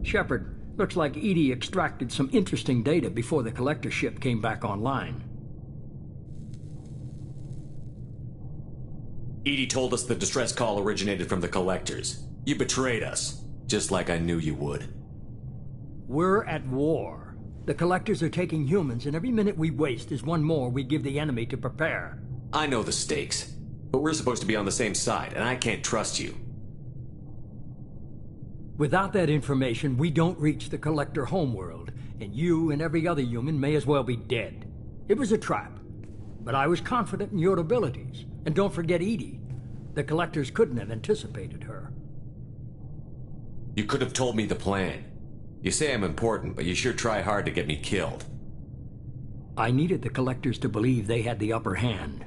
Shepard, looks like Edie extracted some interesting data before the collector ship came back online. Edie told us the distress call originated from the collectors. You betrayed us, just like I knew you would. We're at war. The collectors are taking humans, and every minute we waste is one more we give the enemy to prepare. I know the stakes, but we're supposed to be on the same side, and I can't trust you. Without that information, we don't reach the collector homeworld, and you and every other human may as well be dead. It was a trap, but I was confident in your abilities. And don't forget Edie. The collectors couldn't have anticipated her. You could have told me the plan. You say I'm important, but you sure try hard to get me killed. I needed the collectors to believe they had the upper hand.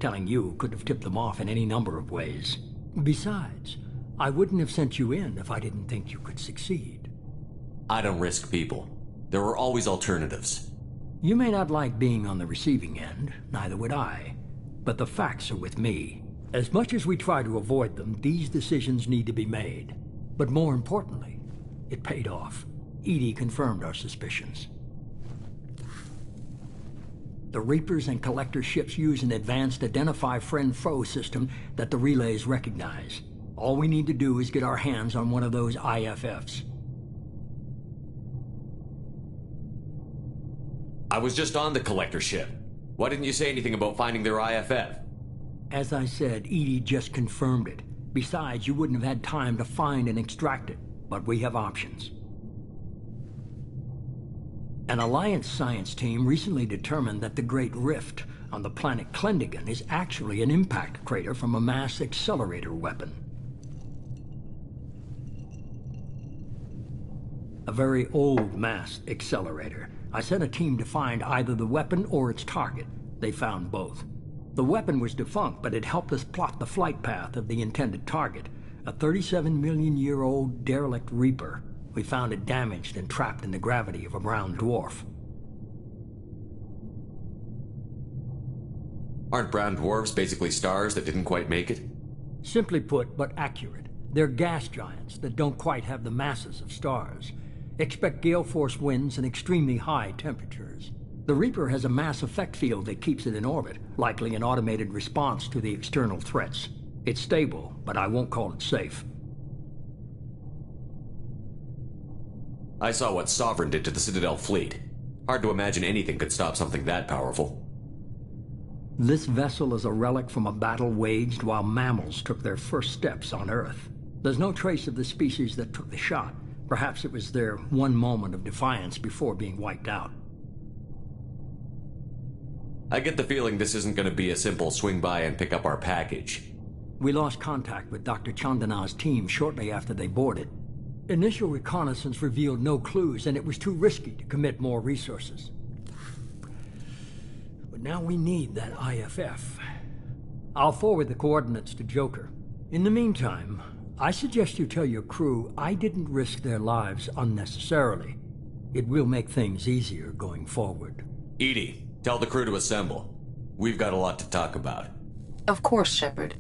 Telling you could have tipped them off in any number of ways. Besides, I wouldn't have sent you in if I didn't think you could succeed. I don't risk people. There are always alternatives. You may not like being on the receiving end, neither would I. But the facts are with me. As much as we try to avoid them, these decisions need to be made. But more importantly, it paid off. Edie confirmed our suspicions. The Reapers and Collector ships use an advanced Identify Friend-Foe system that the relays recognize. All we need to do is get our hands on one of those IFFs. I was just on the Collector ship. Why didn't you say anything about finding their IFF? As I said, Edie just confirmed it. Besides, you wouldn't have had time to find and extract it. But we have options. An Alliance science team recently determined that the Great Rift on the planet Klendigan is actually an impact crater from a mass accelerator weapon. A very old mass accelerator. I sent a team to find either the weapon or its target. They found both. The weapon was defunct, but it helped us plot the flight path of the intended target, a 37-million-year-old derelict Reaper. We found it damaged and trapped in the gravity of a brown dwarf. Aren't brown dwarves basically stars that didn't quite make it? Simply put, but accurate. They're gas giants that don't quite have the masses of stars. Expect gale force winds and extremely high temperatures. The Reaper has a mass effect field that keeps it in orbit, likely an automated response to the external threats. It's stable, but I won't call it safe. I saw what Sovereign did to the Citadel fleet. Hard to imagine anything could stop something that powerful. This vessel is a relic from a battle waged while mammals took their first steps on Earth. There's no trace of the species that took the shot. Perhaps it was their one moment of defiance before being wiped out. I get the feeling this isn't going to be a simple swing by and pick up our package. We lost contact with Dr. Chandana's team shortly after they boarded. Initial reconnaissance revealed no clues, and it was too risky to commit more resources. But now we need that IFF. I'll forward the coordinates to Joker. In the meantime, I suggest you tell your crew I didn't risk their lives unnecessarily. It will make things easier going forward. Edie, tell the crew to assemble. We've got a lot to talk about. Of course, Shepard.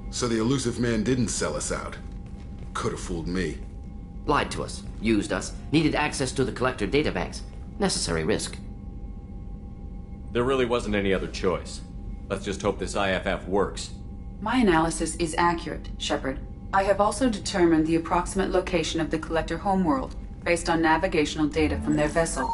So the elusive man didn't sell us out. Could have fooled me. Lied to us, used us, needed access to the Collector databanks. Necessary risk. There really wasn't any other choice. Let's just hope this IFF works. My analysis is accurate, Shepard. I have also determined the approximate location of the Collector homeworld based on navigational data from their vessel.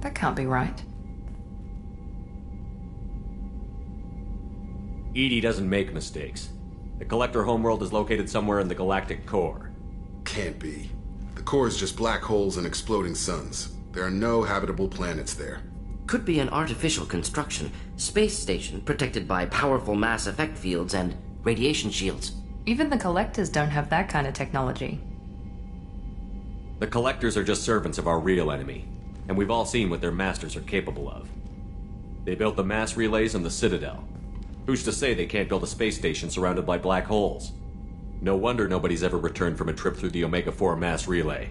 That can't be right. Edie doesn't make mistakes. The Collector homeworld is located somewhere in the galactic core. Can't be. The core is just black holes and exploding suns. There are no habitable planets there. Could be an artificial construction, space station protected by powerful mass effect fields and radiation shields. Even the Collectors don't have that kind of technology. The Collectors are just servants of our real enemy, and we've all seen what their masters are capable of. They built the mass relays on the Citadel. Who's to say they can't build a space station surrounded by black holes? No wonder nobody's ever returned from a trip through the Omega-4 mass relay.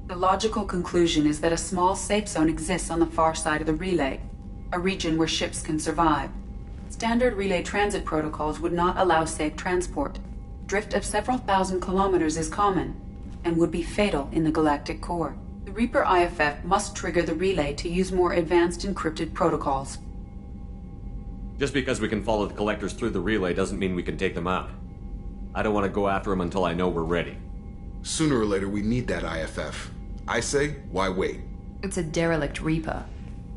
The logical conclusion is that a small safe zone exists on the far side of the relay, a region where ships can survive. Standard relay transit protocols would not allow safe transport. Drift of several thousand kilometers is common, and would be fatal in the galactic core. The Reaper IFF must trigger the relay to use more advanced encrypted protocols. Just because we can follow the collectors through the relay doesn't mean we can take them out. I don't want to go after them until I know we're ready. Sooner or later, we need that IFF. I say, why wait? It's a derelict Reaper.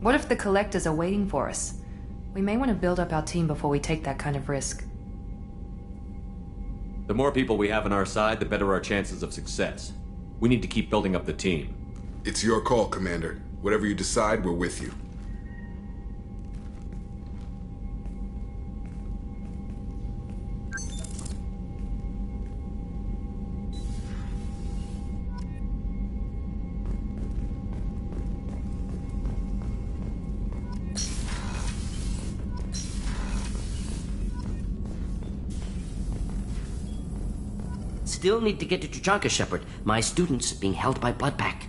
What if the Collectors are waiting for us? We may want to build up our team before we take that kind of risk. The more people we have on our side, the better our chances of success. We need to keep building up the team. It's your call, Commander. Whatever you decide, we're with you. Still need to get to Tuchanka, Shepard. My student's being held by Bloodpack.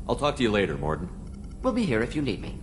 I'll talk to you later, Morden. We'll be here if you need me.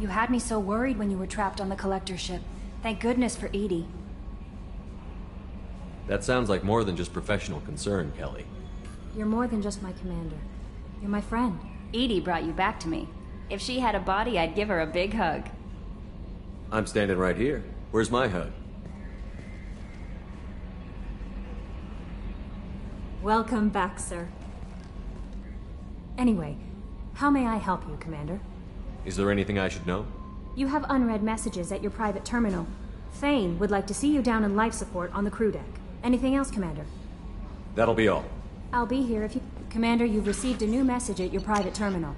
You had me so worried when you were trapped on the Collector ship. Thank goodness for Edie. That sounds like more than just professional concern, Kelly. You're more than just my commander. You're my friend. Edie brought you back to me. If she had a body, I'd give her a big hug. I'm standing right here. Where's my hug? Welcome back, sir. Anyway, how may I help you, Commander? Is there anything I should know? You have unread messages at your private terminal. Thane would like to see you down in life support on the crew deck. Anything else, Commander? That'll be all. I'll be here if you... Commander, you've received a new message at your private terminal.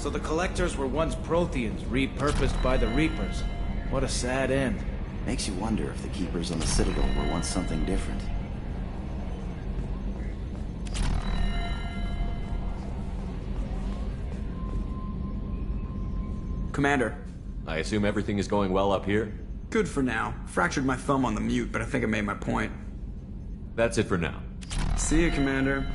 So the Collectors were once Protheans, repurposed by the Reapers. What a sad end. Makes you wonder if the Keepers on the Citadel were once something different. Commander. I assume everything is going well up here? Good for now. Fractured my thumb on the mute, but I think I made my point. That's it for now. See you, Commander.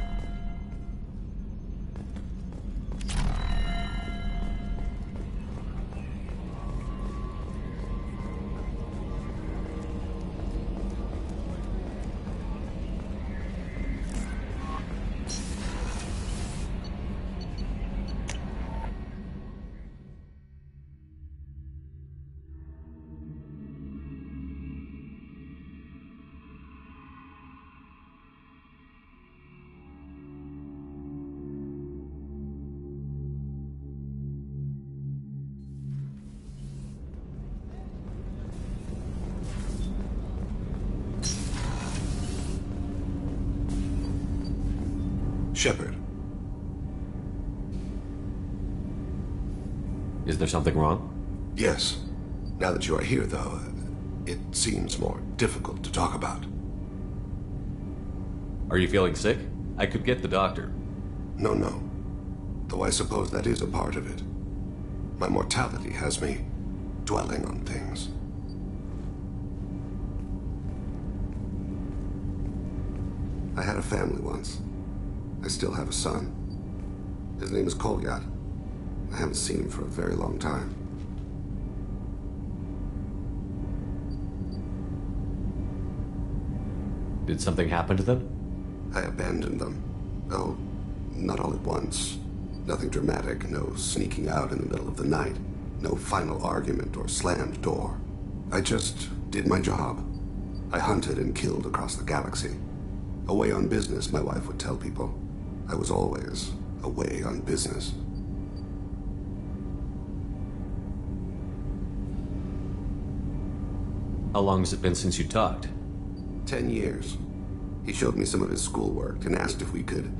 Shepard. Is there something wrong? Yes. Now that you are here, though, it seems more difficult to talk about. Are you feeling sick? I could get the doctor. No. Though I suppose that is a part of it. My mortality has me dwelling on things. I had a family once. I still have a son. His name is Kolyat. I haven't seen him for a very long time. Did something happen to them? I abandoned them. Oh, not all at once. Nothing dramatic, no sneaking out in the middle of the night, no final argument or slammed door. I just did my job. I hunted and killed across the galaxy. Away on business, my wife would tell people. I was always away on business. How long has it been since you talked? 10 years. He showed me some of his schoolwork and asked if we could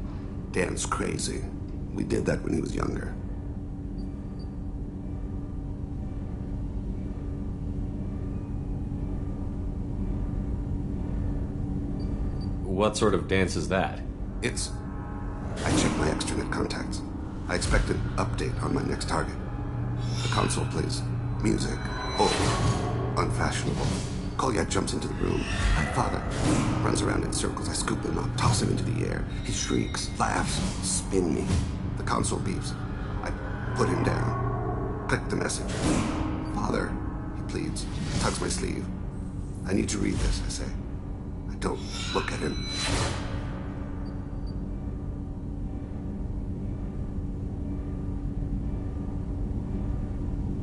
dance crazy. We did that when he was younger. What sort of dance is that? I checked my extranet contacts. I expect an update on my next target. The console plays music. Old. Unfashionable. Kolyat jumps into the room. My father runs around in circles. I scoop him up, toss him into the air. He shrieks, laughs, spin me. The console beeps. I put him down. Click the message. Father, he pleads, tugs my sleeve. I need to read this, I say. I don't look at him.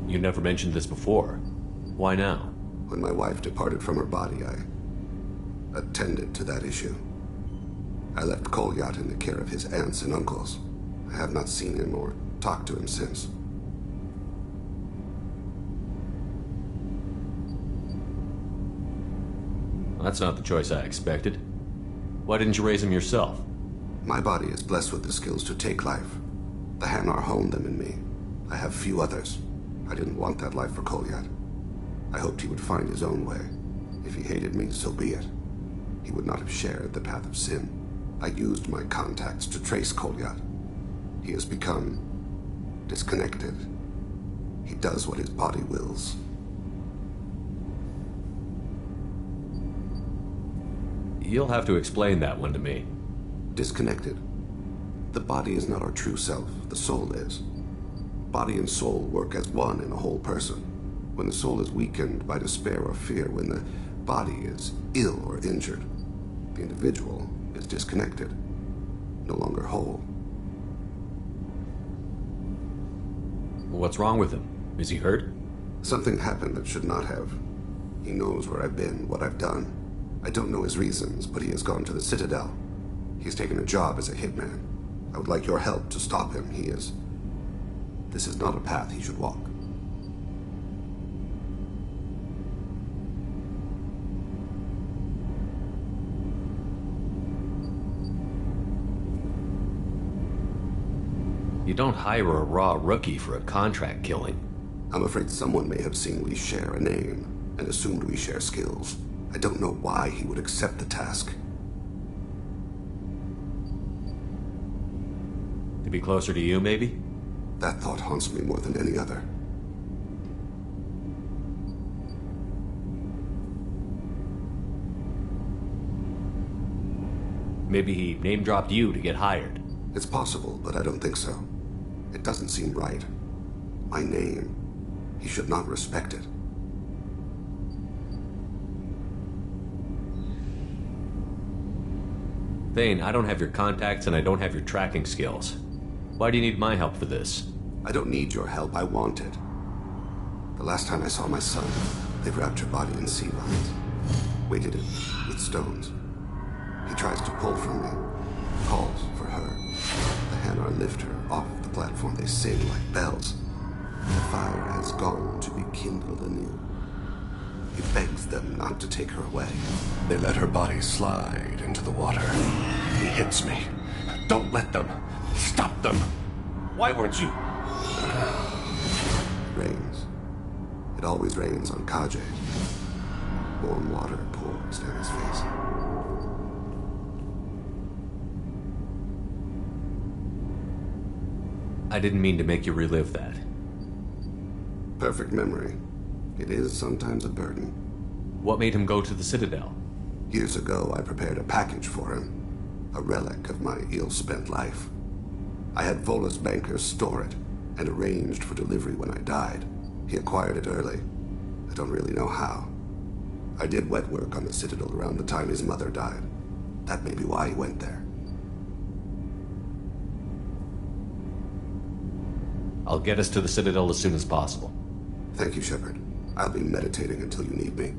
You never mentioned this before. Why now? When my wife departed from her body, I attended to that issue. I left Kolyat in the care of his aunts and uncles. I have not seen him or talked to him since. That's not the choice I expected. Why didn't you raise him yourself? My body is blessed with the skills to take life. The Hanar honed them in me. I have few others. I didn't want that life for Kolyat. I hoped he would find his own way. If he hated me, so be it. He would not have shared the path of sin. I used my contacts to trace Kolyat. He has become disconnected. He does what his body wills. You'll have to explain that one to me. Disconnected. The body is not our true self. The soul is. Body and soul work as one in a whole person. When the soul is weakened by despair or fear, when the body is ill or injured, the individual is disconnected, no longer whole. What's wrong with him? Is he hurt? Something happened that should not have. He knows where I've been, what I've done. I don't know his reasons, but he has gone to the Citadel. He's taken a job as a hitman. I would like your help to stop him. This is not a path he should walk. You don't hire a raw rookie for a contract killing. I'm afraid someone may have seen we share a name and assumed we share skills. I don't know why he would accept the task. To be closer to you, maybe? That thought haunts me more than any other. Maybe he name-dropped you to get hired. It's possible, but I don't think so. It doesn't seem right. My name. He should not respect it. Thane, I don't have your contacts and I don't have your tracking skills. Why do you need my help for this? I don't need your help. I want it. The last time I saw my son, they wrapped your body in sea lines, weighted it with stones. He tries to pull from me, calls for her. The Hanar lift her off the platform. They sing like bells. The fire has gone to be kindled anew. He begs them not to take her away. They let her body slide into the water. He hits me. Don't let them. Stop them. Why weren't you... Rains. It always rains on Kaje. Warm water pours down his face. I didn't mean to make you relive that. Perfect memory. It is sometimes a burden. What made him go to the Citadel? Years ago, I prepared a package for him. A relic of my ill-spent life. I had Volus bankers store it, and arranged for delivery when I died. He acquired it early. I don't really know how. I did wet work on the Citadel around the time his mother died. That may be why he went there. I'll get us to the Citadel as soon as possible. Thank you, Shepard. I'll be meditating until you need me.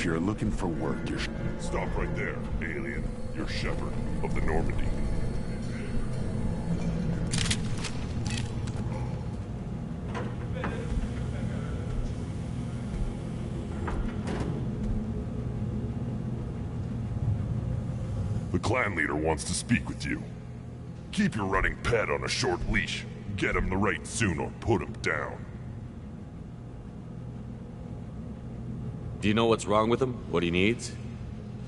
you're looking for work, you're... Stop right there, alien. You're Shepard of the Normandy. The clan leader wants to speak with you. Keep your running pet on a short leash. Get him the right soon or put him down. Do you know what's wrong with him? What he needs?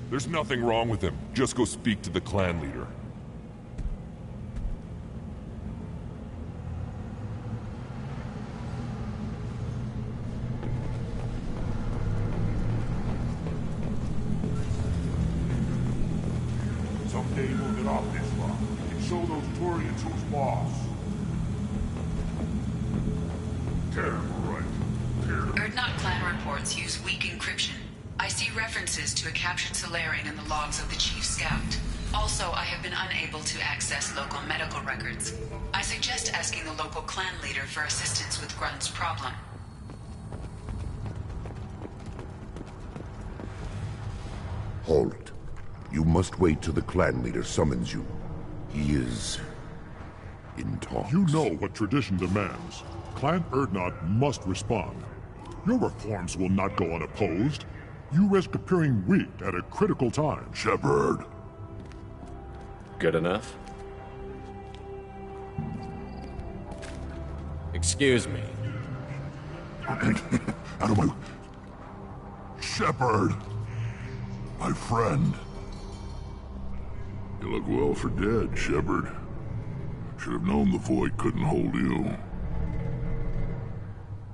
There's nothing wrong with him. Just go speak to the clan leader. Someday we'll get off this rock and show those Turians who's boss. Terrible, right? Erdnot clan reports use weak encryption. I see references to a captured Solarian in the logs of the Chief Scout. Also, I have been unable to access local medical records. I suggest asking the local clan leader for assistance with Grunt's problem. Halt. You must wait till the clan leader summons you. He is... in talks. You know what tradition demands. Clan Erdnot must respond. Your reforms will not go unopposed. You risk appearing weak at a critical time. Shepard. Good enough? Excuse me. Out of my... Shepard! My friend. You look well for dead, Shepard. Should have known the Void couldn't hold you.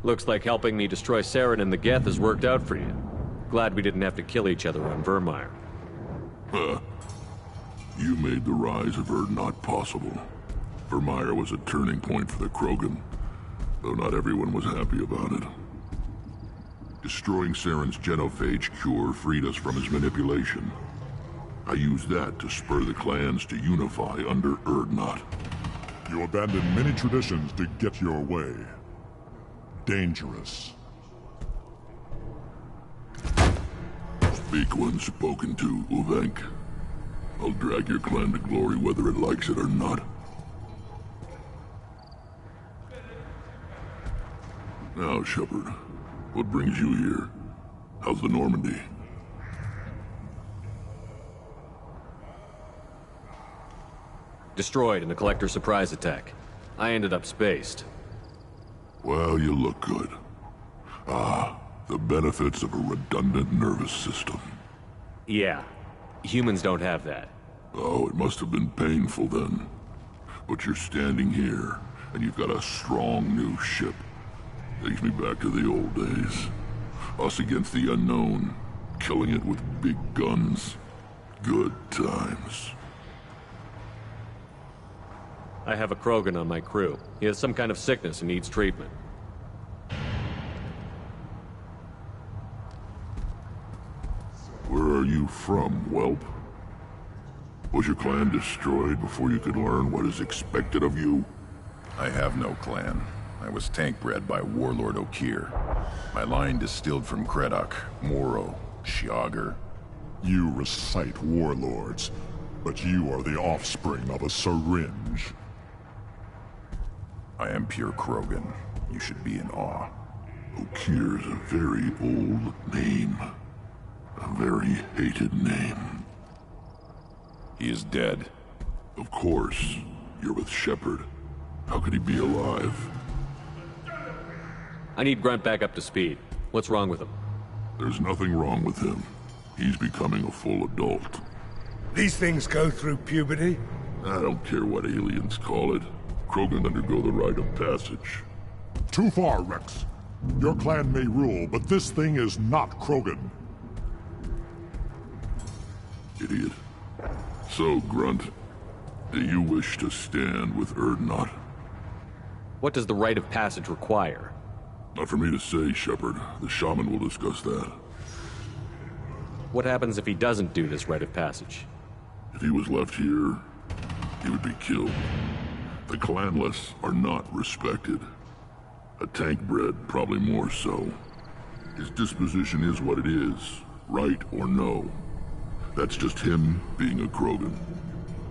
Looks like helping me destroy Saren and the Geth has worked out for you. Glad we didn't have to kill each other on Vermeer. Huh. You made the rise of Erdnot possible. Vermeer was a turning point for the Krogan, though not everyone was happy about it. Destroying Saren's genophage cure freed us from his manipulation. I used that to spur the clans to unify under Erdnot. You abandoned many traditions to get your way. Dangerous. Speak when spoken to, Uvenk. I'll drag your clan to glory whether it likes it or not. Now, Shepard, what brings you here? How's the Normandy? Destroyed in the Collector surprise attack. I ended up spaced. Well, you look good. Ah, the benefits of a redundant nervous system. Yeah. Humans don't have that. Oh, it must have been painful then. But you're standing here, and you've got a strong new ship. Takes me back to the old days. Us against the unknown, killing it with big guns. Good times. I have a Krogan on my crew. He has some kind of sickness and needs treatment. Where are you from, whelp? Was your clan destroyed before you could learn what is expected of you? I have no clan. I was tank bred by Warlord Okir. My line distilled from Kredok, Moro, Shiagar. You recite warlords, but you are the offspring of a syringe. I am pure Krogan. You should be in awe. Okir's a very old name. A very hated name. He is dead. Of course. You're with Shepard. How could he be alive? I need Grunt back up to speed. What's wrong with him? There's nothing wrong with him. He's becoming a full adult. These things go through puberty? I don't care what aliens call it. Krogan undergo the rite of passage. Too far, Rex. Your clan may rule, but this thing is not Krogan. Idiot. So, Grunt, do you wish to stand with Erdnot? What does the rite of passage require? Not for me to say, Shepard. The shaman will discuss that. What happens if he doesn't do this rite of passage? If he was left here, he would be killed. The clanless are not respected. A tank bred, probably more so. His disposition is what it is. Right or no? That's just him being a Krogan.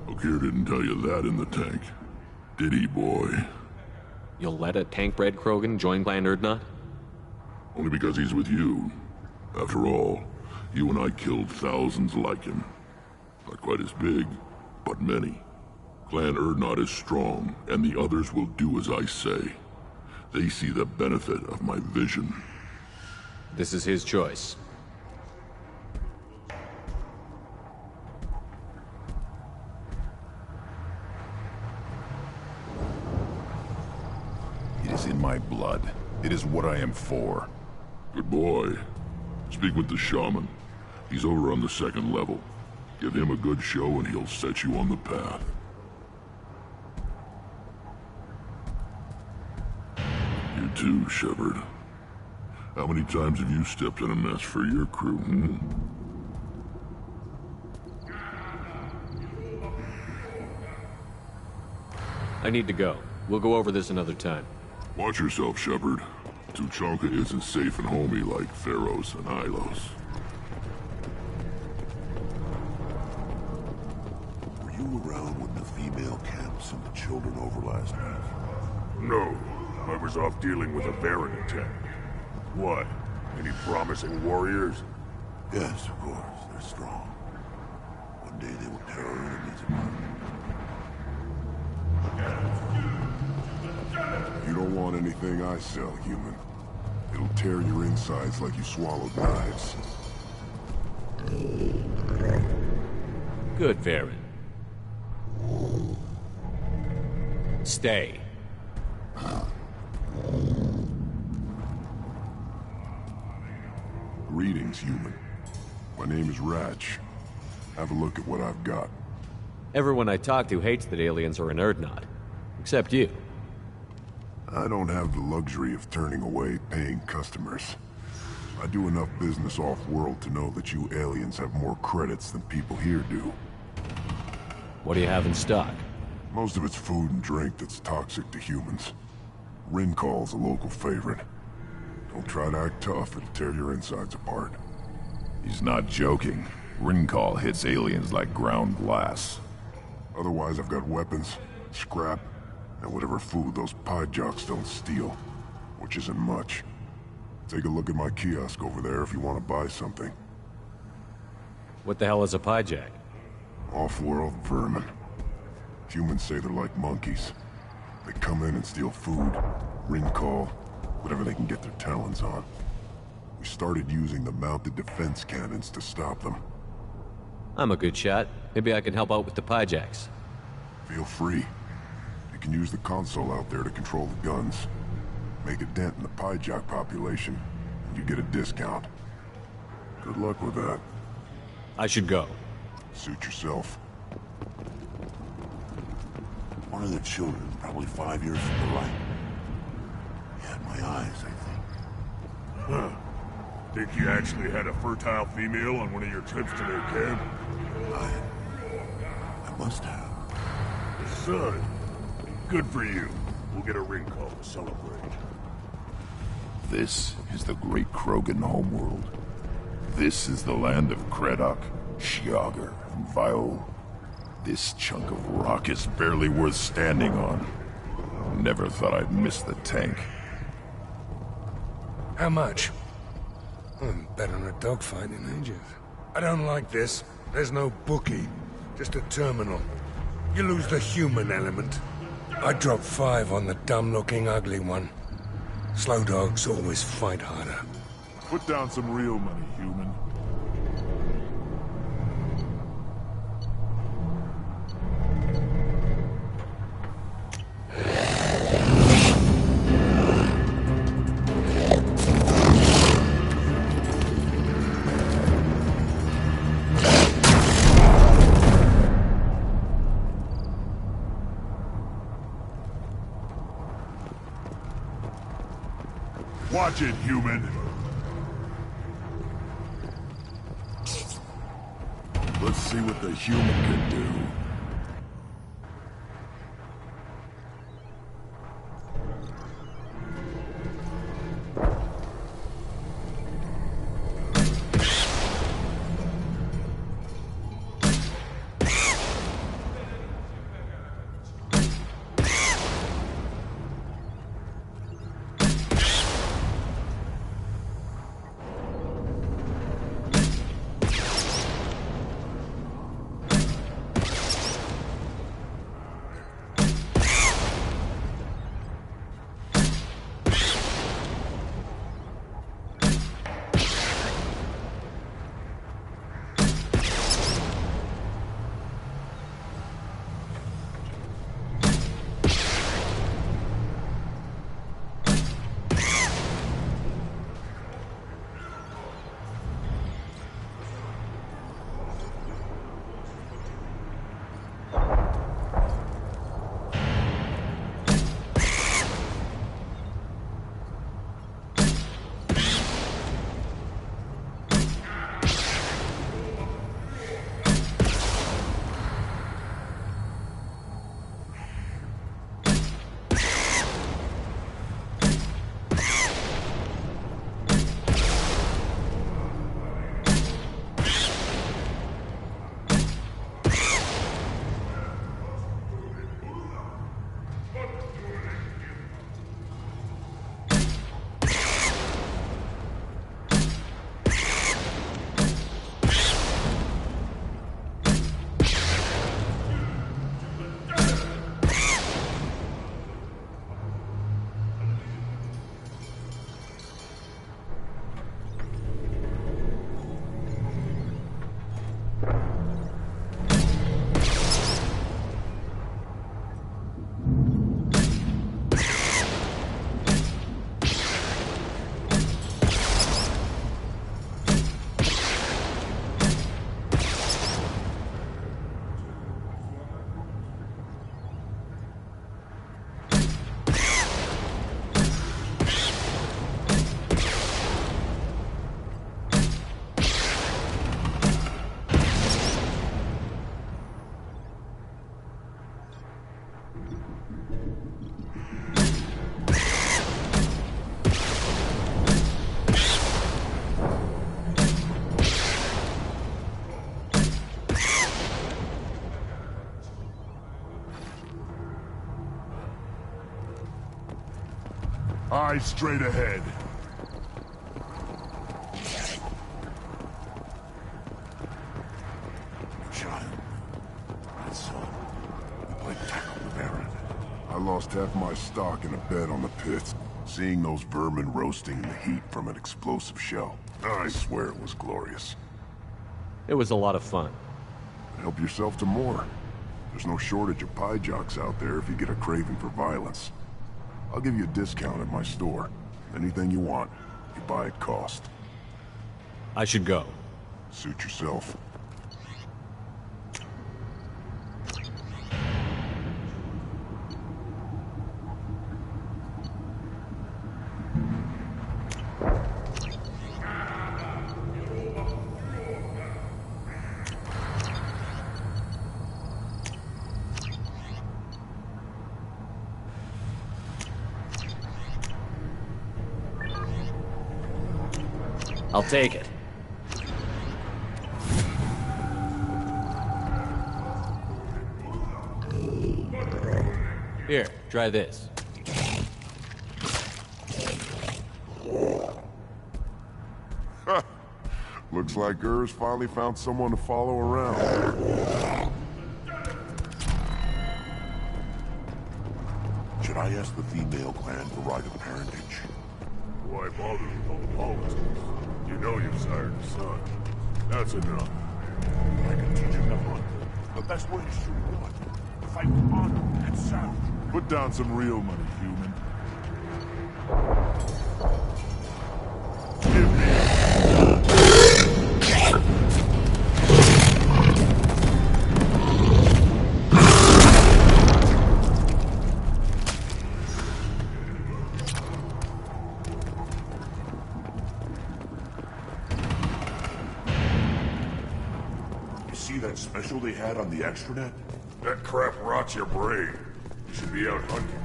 Okeer didn't tell you that in the tank. Did he, boy? You'll let a tank-bred Krogan join Clan Urdnot? Only because he's with you. After all, you and I killed thousands like him. Not quite as big, but many. Clan Urdnot is strong, and the others will do as I say. They see the benefit of my vision. This is his choice. It is in my blood. It is what I am for. Good boy. Speak with the shaman. He's over on the second level. Give him a good show and he'll set you on the path. You too, Shepard. How many times have you stepped in a mess for your crew, hmm? I need to go. We'll go over this another time. Watch yourself, Shepard. Tuchanka isn't safe and homey like Pharaohs and Ilos. Were you around when the female camps and the children over last week? No. I was off dealing with a Baron attack. What? Any promising warriors? Yes, of course. They're strong. One day they will tear our enemies apart. You don't want anything I sell, human. It'll tear your insides like you swallowed knives. Good, Baron. Stay. Greetings, human. My name is Ratch. Have a look at what I've got. Everyone I talk to hates that aliens are in Urdnot. Except you. I don't have the luxury of turning away paying customers. I do enough business off-world to know that you aliens have more credits than people here do. What do you have in stock? Most of it's food and drink that's toxic to humans. Rincall's a local favorite. Don't try to act tough, it'll tear your insides apart. He's not joking. Rincall hits aliens like ground glass. Otherwise, I've got weapons, scrap, and whatever food those pie jocks don't steal, which isn't much. Take a look at my kiosk over there if you want to buy something. What the hell is a pie jack? Off-world vermin. Humans say they're like monkeys. They come in and steal food, Rincall, whatever they can get their talons on. We started using the mounted defense cannons to stop them. I'm a good shot. Maybe I can help out with the pie jacks. Feel free. You can use the console out there to control the guns. Make a dent in the pie jack population, and you get a discount. Good luck with that. I should go. Suit yourself. One of the children, probably 5 years from the light. He had my eyes, I think. Huh. Think you actually had a fertile female on one of your trips to their camp? I must have. Son, good for you. We'll get a ring call to celebrate. This is the great Krogan homeworld. This is the land of Creddock, Shiagar, and Vio. This chunk of rock is barely worth standing on. Never thought I'd miss the tank. How much? Bet on a dogfight in ages. I don't like this. There's no bookie, just a terminal. You lose the human element. I drop 5 on the dumb-looking ugly one. Slow dogs always fight harder. Put down some real money, human. Watch it, human. Let's see what the human can do. Eyes straight ahead. Child. My son. We might tackle the Baron. I lost half my stock in a bet on the pits. Seeing those vermin roasting in the heat from an explosive shell. I swear it was glorious. It was a lot of fun. Help yourself to more. There's no shortage of pie jocks out there if you get a craving for violence. I'll give you a discount at my store. Anything you want, you buy at cost. I should go. Suit yourself. I'll take it. Here, try this. Looks like Urs finally found someone to follow around. Should I ask the female clan for right of parentage? Why bother with all the politics? You know you've sired a son. That's enough. I can teach him to hunt. The best way to shoot one. Fight with honor and sound. Put down some real money, human. Give me that special they had on the extranet? That crap rots your brain. You should be out hunting.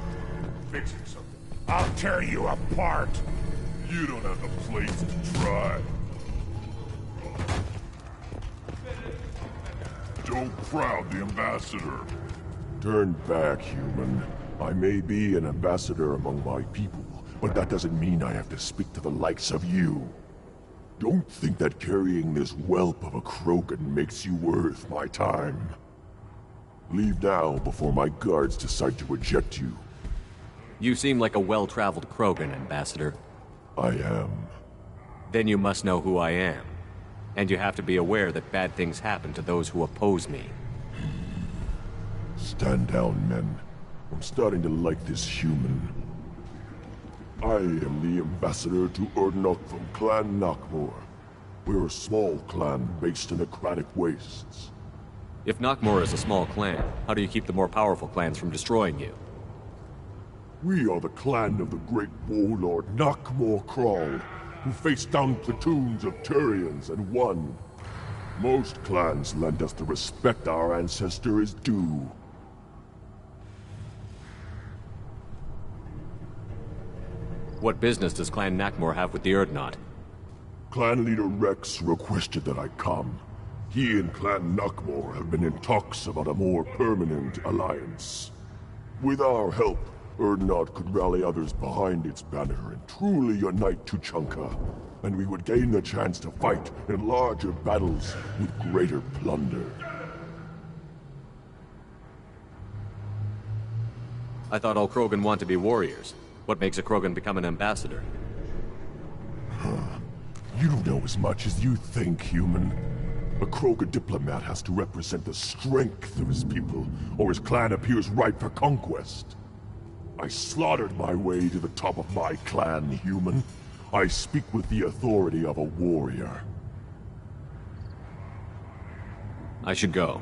Fixing something. I'll tear you apart. You don't have the plates to try. Don't crowd the ambassador. Turn back, human. I may be an ambassador among my people, but that doesn't mean I have to speak to the likes of you. Don't think that carrying this whelp of a Krogan makes you worth my time. Leave now before my guards decide to eject you. You seem like a well-traveled Krogan, Ambassador. I am. Then you must know who I am. And you have to be aware that bad things happen to those who oppose me. Stand down, men. I'm starting to like this human. I am the ambassador to Urdnot from Clan Nakmor. We're a small clan based in aquatic wastes. If Nakmor is a small clan, how do you keep the more powerful clans from destroying you? We are the clan of the great warlord Nakmor Kral, who faced down platoons of Turians and won. Most clans lend us the respect our ancestor is due. What business does Clan Nakmor have with the Urdnot? Clan leader Rex requested that I come. He and Clan Nakmor have been in talks about a more permanent alliance. With our help, Urdnot could rally others behind its banner and truly unite Tuchanka, and we would gain the chance to fight in larger battles with greater plunder. I thought all Krogan want to be warriors. What makes a Krogan become an ambassador? You don't know as much as you think, human. A Krogan diplomat has to represent the strength of his people, or his clan appears ripe for conquest. I slaughtered my way to the top of my clan, human. I speak with the authority of a warrior. I should go.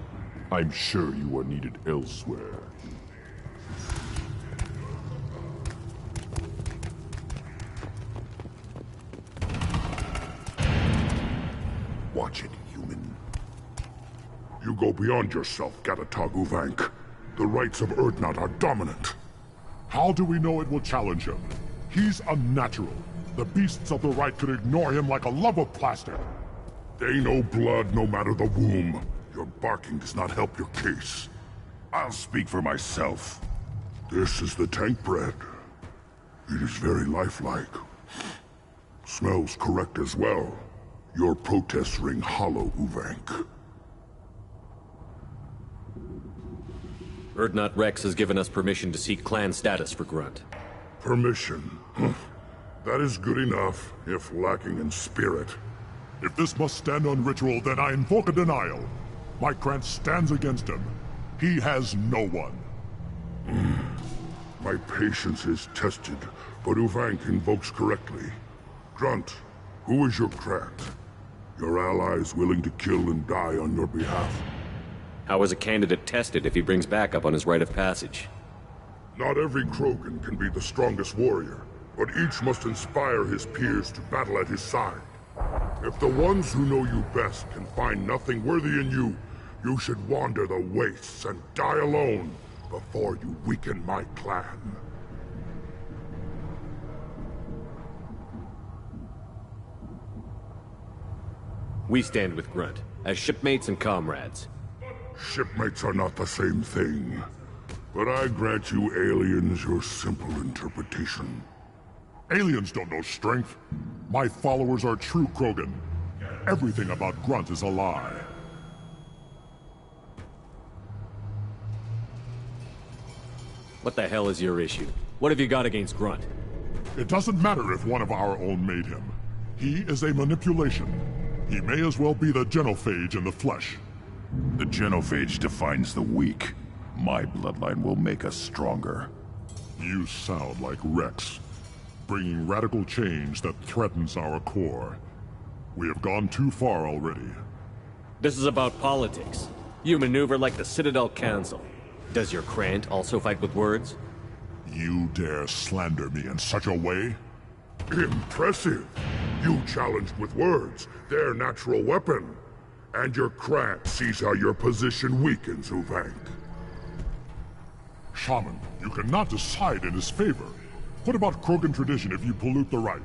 I'm sure you are needed elsewhere. Watch it, human. You go beyond yourself, Gatatog Uvank. The rights of Urdnot are dominant. How do we know it will challenge him? He's unnatural. The beasts of the right could ignore him like a lump of plastic. They know blood no matter the womb. Your barking does not help your case. I'll speak for myself. This is the tank bread. It is very lifelike. Smells correct as well. Your protests ring hollow, Uvank. Urdnot Rex has given us permission to seek clan status for Grunt. Permission? That is good enough, if lacking in spirit. If this must stand on ritual, then I invoke a denial. My clan stands against him. He has no one. My patience is tested, but Uvank invokes correctly. Grunt, who is your clan? Your allies willing to kill and die on your behalf? How is a candidate tested if he brings backup on his rite of passage? Not every Krogan can be the strongest warrior, but each must inspire his peers to battle at his side. If the ones who know you best can find nothing worthy in you, you should wander the wastes and die alone before you weaken my clan. We stand with Grunt, as shipmates and comrades. Shipmates are not the same thing. But I grant you aliens your simple interpretation. Aliens don't know strength. My followers are true Krogan. Everything about Grunt is a lie. What the hell is your issue? What have you got against Grunt? It doesn't matter if one of our own made him. He is a manipulation. He may as well be the genophage in the flesh. The genophage defines the weak. My bloodline will make us stronger. You sound like Rex, bringing radical change that threatens our core. We have gone too far already. This is about politics. You maneuver like the Citadel Council. Does your Krant also fight with words? You dare slander me in such a way? Impressive! You challenged with words, their natural weapon. And your Krant sees how your position weakens, Uvank. Shaman, you cannot decide in his favor. What about Krogan tradition if you pollute the rite?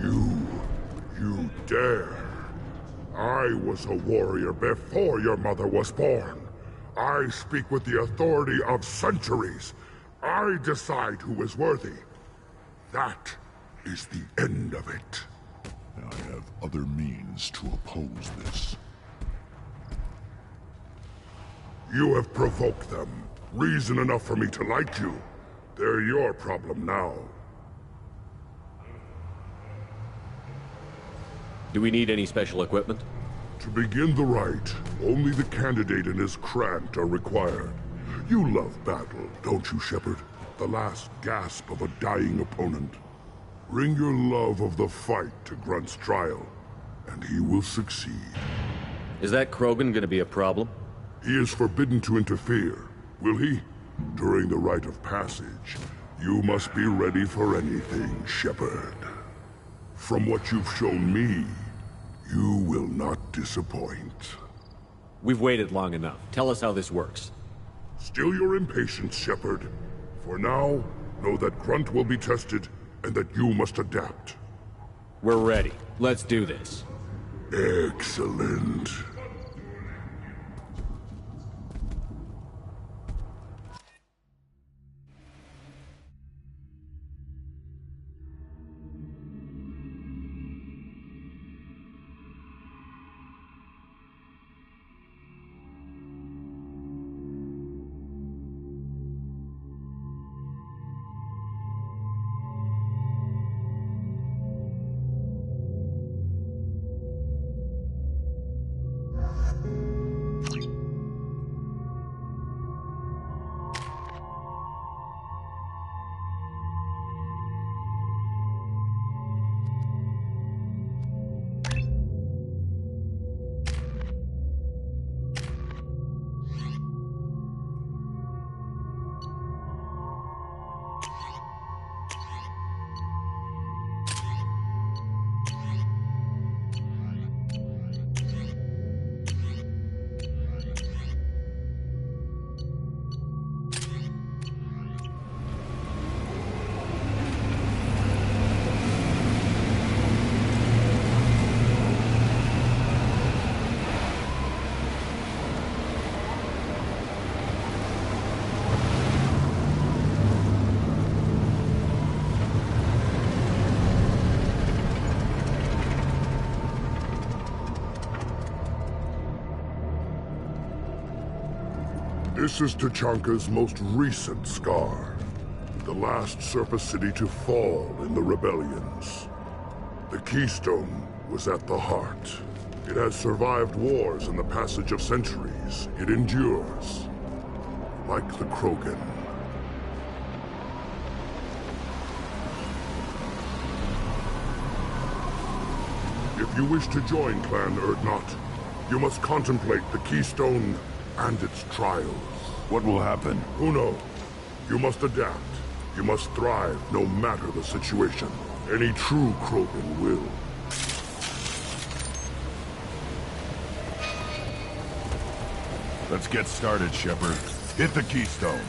You dare. I was a warrior before your mother was born. I speak with the authority of centuries. I decide who is worthy. That is the end of it. I have other means to oppose this. You have provoked them. Reason enough for me to like you. They're your problem now. Do we need any special equipment? To begin the rite, only the candidate and his Krant are required. You love battle, don't you, Shepard? The last gasp of a dying opponent. Bring your love of the fight to Grunt's trial, and he will succeed. Is that Krogan gonna be a problem? He is forbidden to interfere, will he? During the rite of passage, you must be ready for anything, Shepard. From what you've shown me, you will not disappoint. We've waited long enough. Tell us how this works. Still your impatience, Shepard. For now, know that Grunt will be tested, and that you must adapt. We're ready. Let's do this. Excellent. This is Tachanka's most recent scar. The last surface city to fall in the rebellions. The Keystone was at the heart. It has survived wars and the passage of centuries. It endures. Like the Krogan. If you wish to join Clan Urdnot, you must contemplate the Keystone and its trials. What will happen? Who knows? You must adapt. You must thrive no matter the situation. Any true Krogan will. Let's get started, Shepard. Hit the Keystone.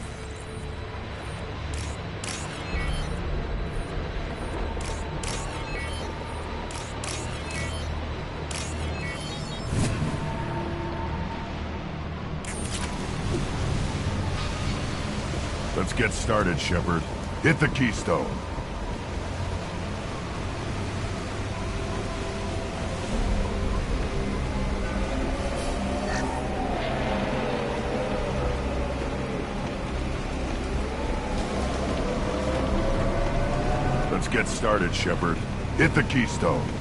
Let's get started, Shepard. Hit the Keystone. Let's get started, Shepard. Hit the Keystone.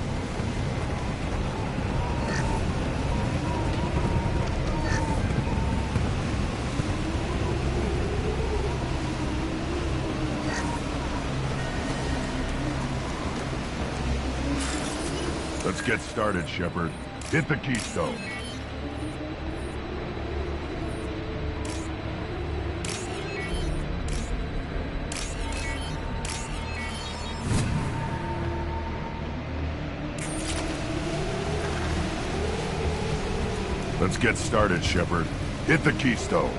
Let's get started, Shepard. Hit the Keystone. Let's get started, Shepard. Hit the Keystone.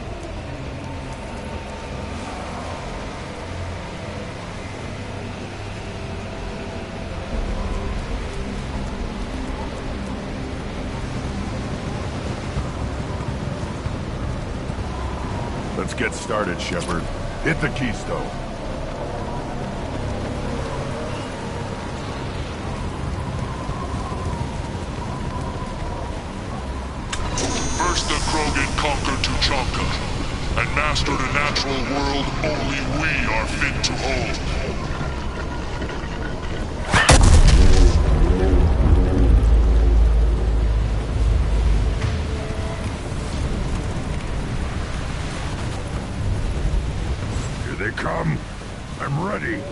Let's get started, Shepard. Hit the Keystone. First the Krogan conquered Tuchanka, and mastered a natural world only we are fit to hold. Here they come. I'm ready.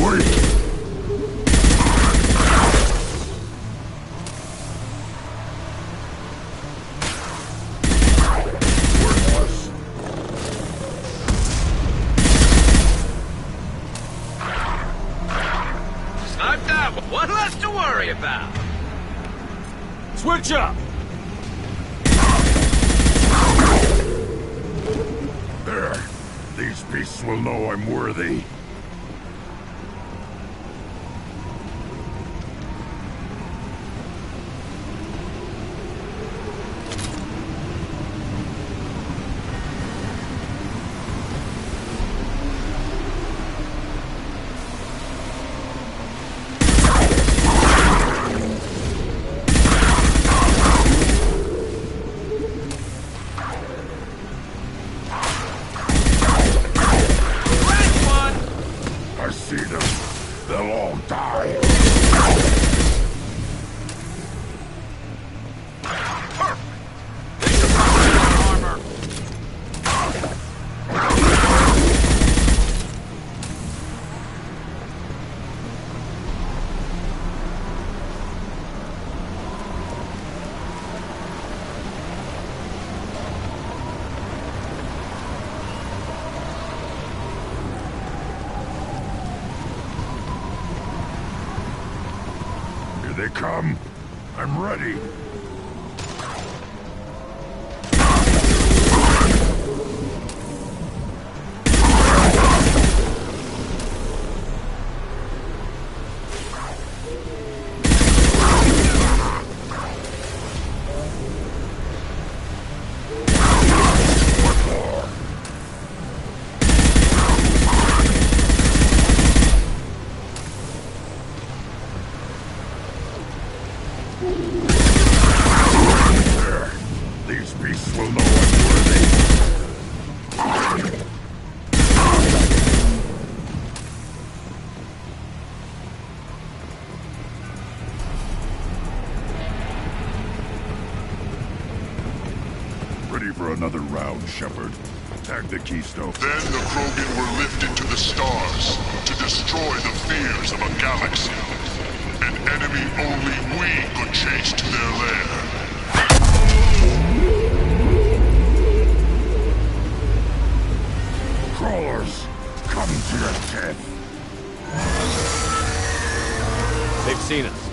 Wait! What less to worry about? Switch up! There. These beasts will know I'm worthy. They come. I'm ready. Tag the Keystone. Then the Krogan were lifted to the stars to destroy the fears of a galaxy. An enemy only we could chase to their lair. Crawlers, come to your death. They've seen us.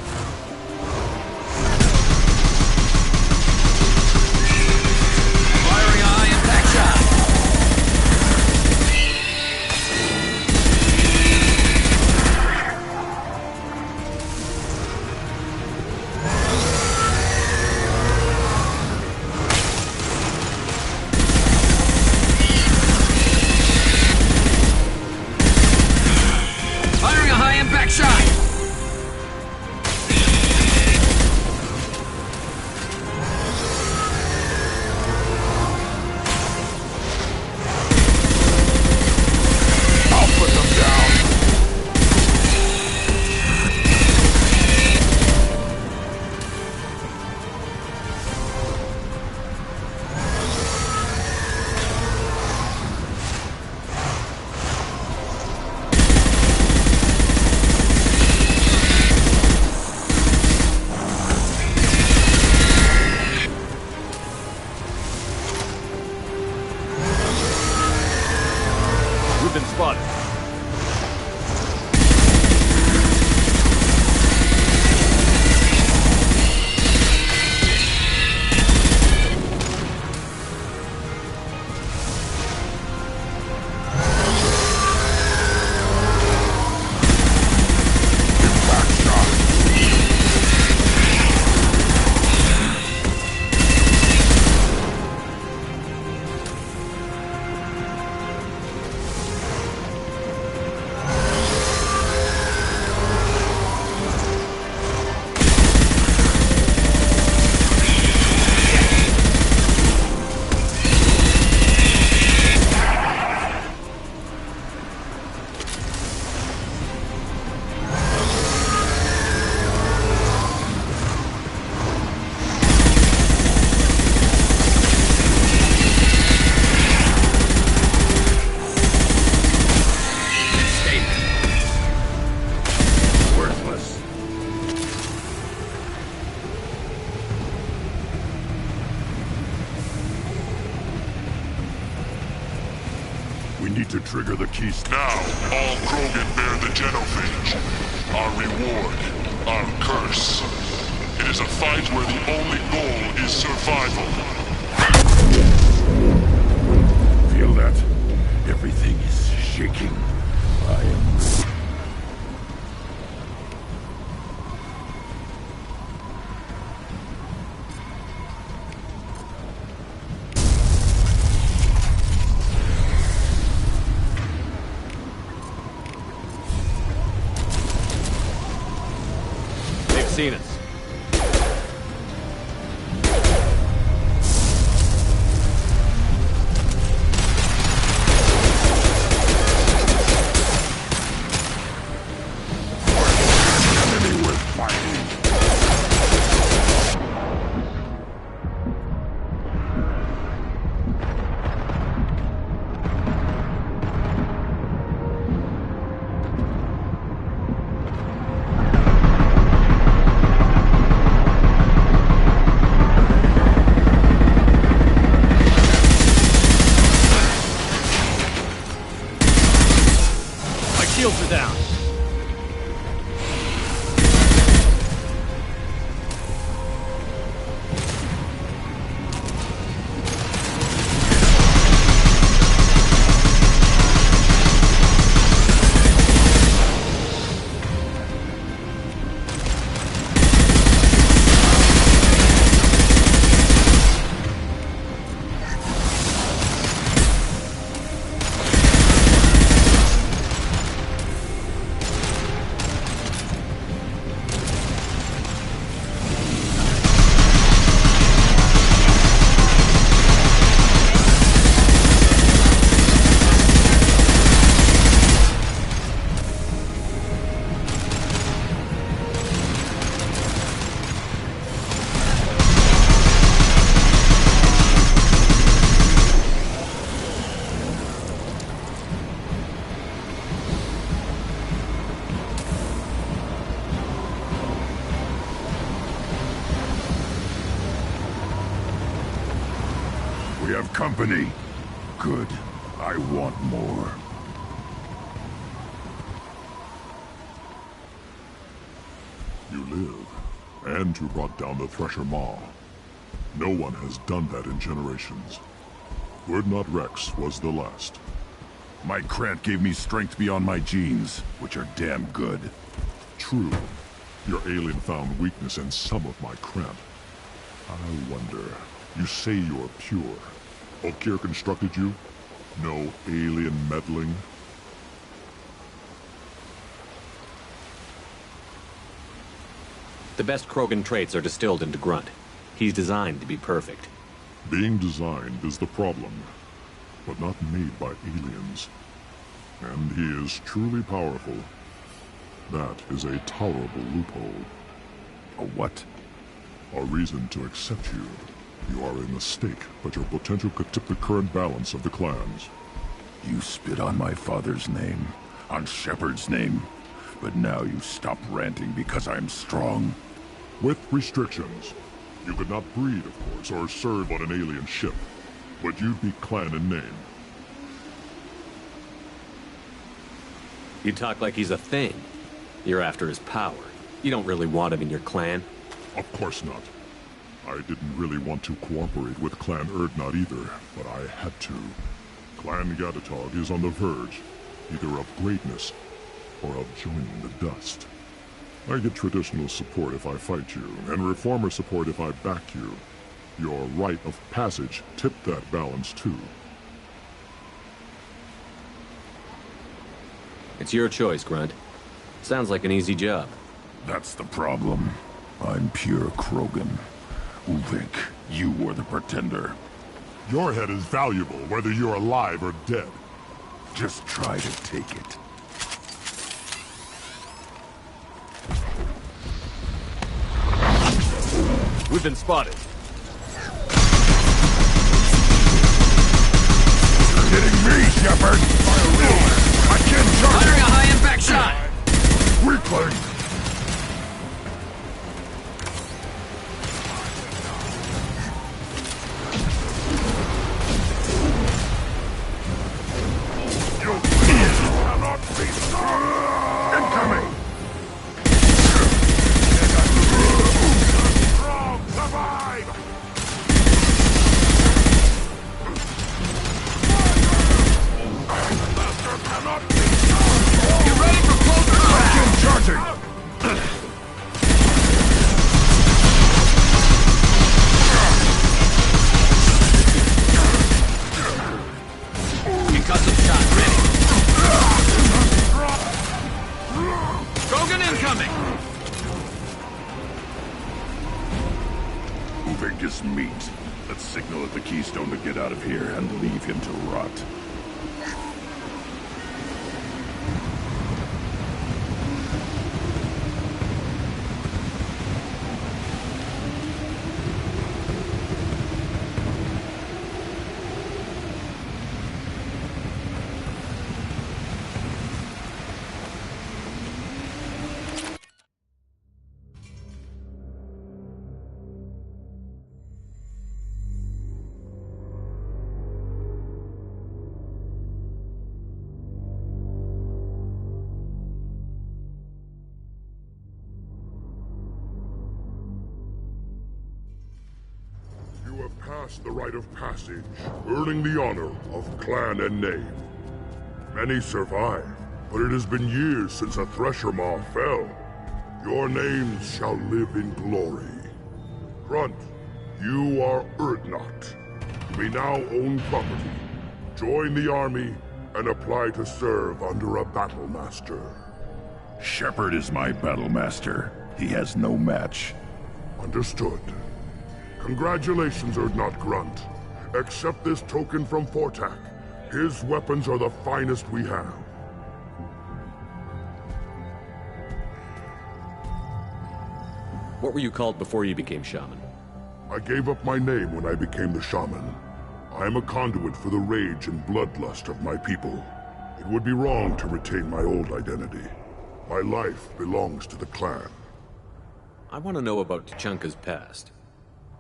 Firing a high-impact shot. Firing a high-impact shot. We've been spotted. We need to trigger the Keystone. Now, all Krogan bear the genophage. Our reward, our curse. It is a fight where the only goal is survival. Feel that? Everything is shaking. I am... They've seen us. Shields are down. company. Good. I want more. You live, and you brought down the Thresher Maw. No one has done that in generations. Urdnot Rex was the last. My Krant gave me strength beyond my genes, which are damn good. True. Your alien found weakness in some of my Krant. I wonder, you say you're pure. Okier constructed you? No alien meddling? The best Krogan traits are distilled into Grunt. He's designed to be perfect. Being designed is the problem, but not made by aliens. And he is truly powerful. That is a tolerable loophole. A what? A reason to accept you. You are a mistake, but your potential could tip the current balance of the clans. You spit on my father's name, on Shepard's name, but now you stop ranting because I'm strong. With restrictions. You could not breed, of course, or serve on an alien ship, but you'd be clan in name. You talk like he's a thing. You're after his power. You don't really want him in your clan. Of course not. I didn't really want to cooperate with Clan Urdnot either, but I had to. Clan Gatatog is on the verge, either of greatness or of joining the dust. I get traditional support if I fight you, and reformer support if I back you. Your rite of passage tipped that balance too. It's your choice, Grunt. Sounds like an easy job. That's the problem. I'm pure Krogan. Uvik, you were the pretender. Your head is valuable, whether you're alive or dead. Just try to take it. We've been spotted. You're hitting me, Shepard! I can't charge! Firing a high-impact shot! Weakling! Cannot be stopped! Incoming! Survive! Master cannot be stopped! You ready for closer attack? Charging! Concussive shot ready. Krogan incoming! Uvik is meat. Let's signal at the Keystone to get out of here and leave him to rot. You have passed the rite of passage, earning the honor of clan and name. Many survive, but it has been years since a Thresher Maw fell. Your names shall live in glory. Grunt, you are Urdnot. You may now own property. Join the army and apply to serve under a battle master. Shepard is my battle master. He has no match. Understood. Congratulations, Urdnot Grunt. Accept this token from Fortak. His weapons are the finest we have. What were you called before you became shaman? I gave up my name when I became the shaman. I am a conduit for the rage and bloodlust of my people. It would be wrong to retain my old identity. My life belongs to the clan. I want to know about Tuchanka's past.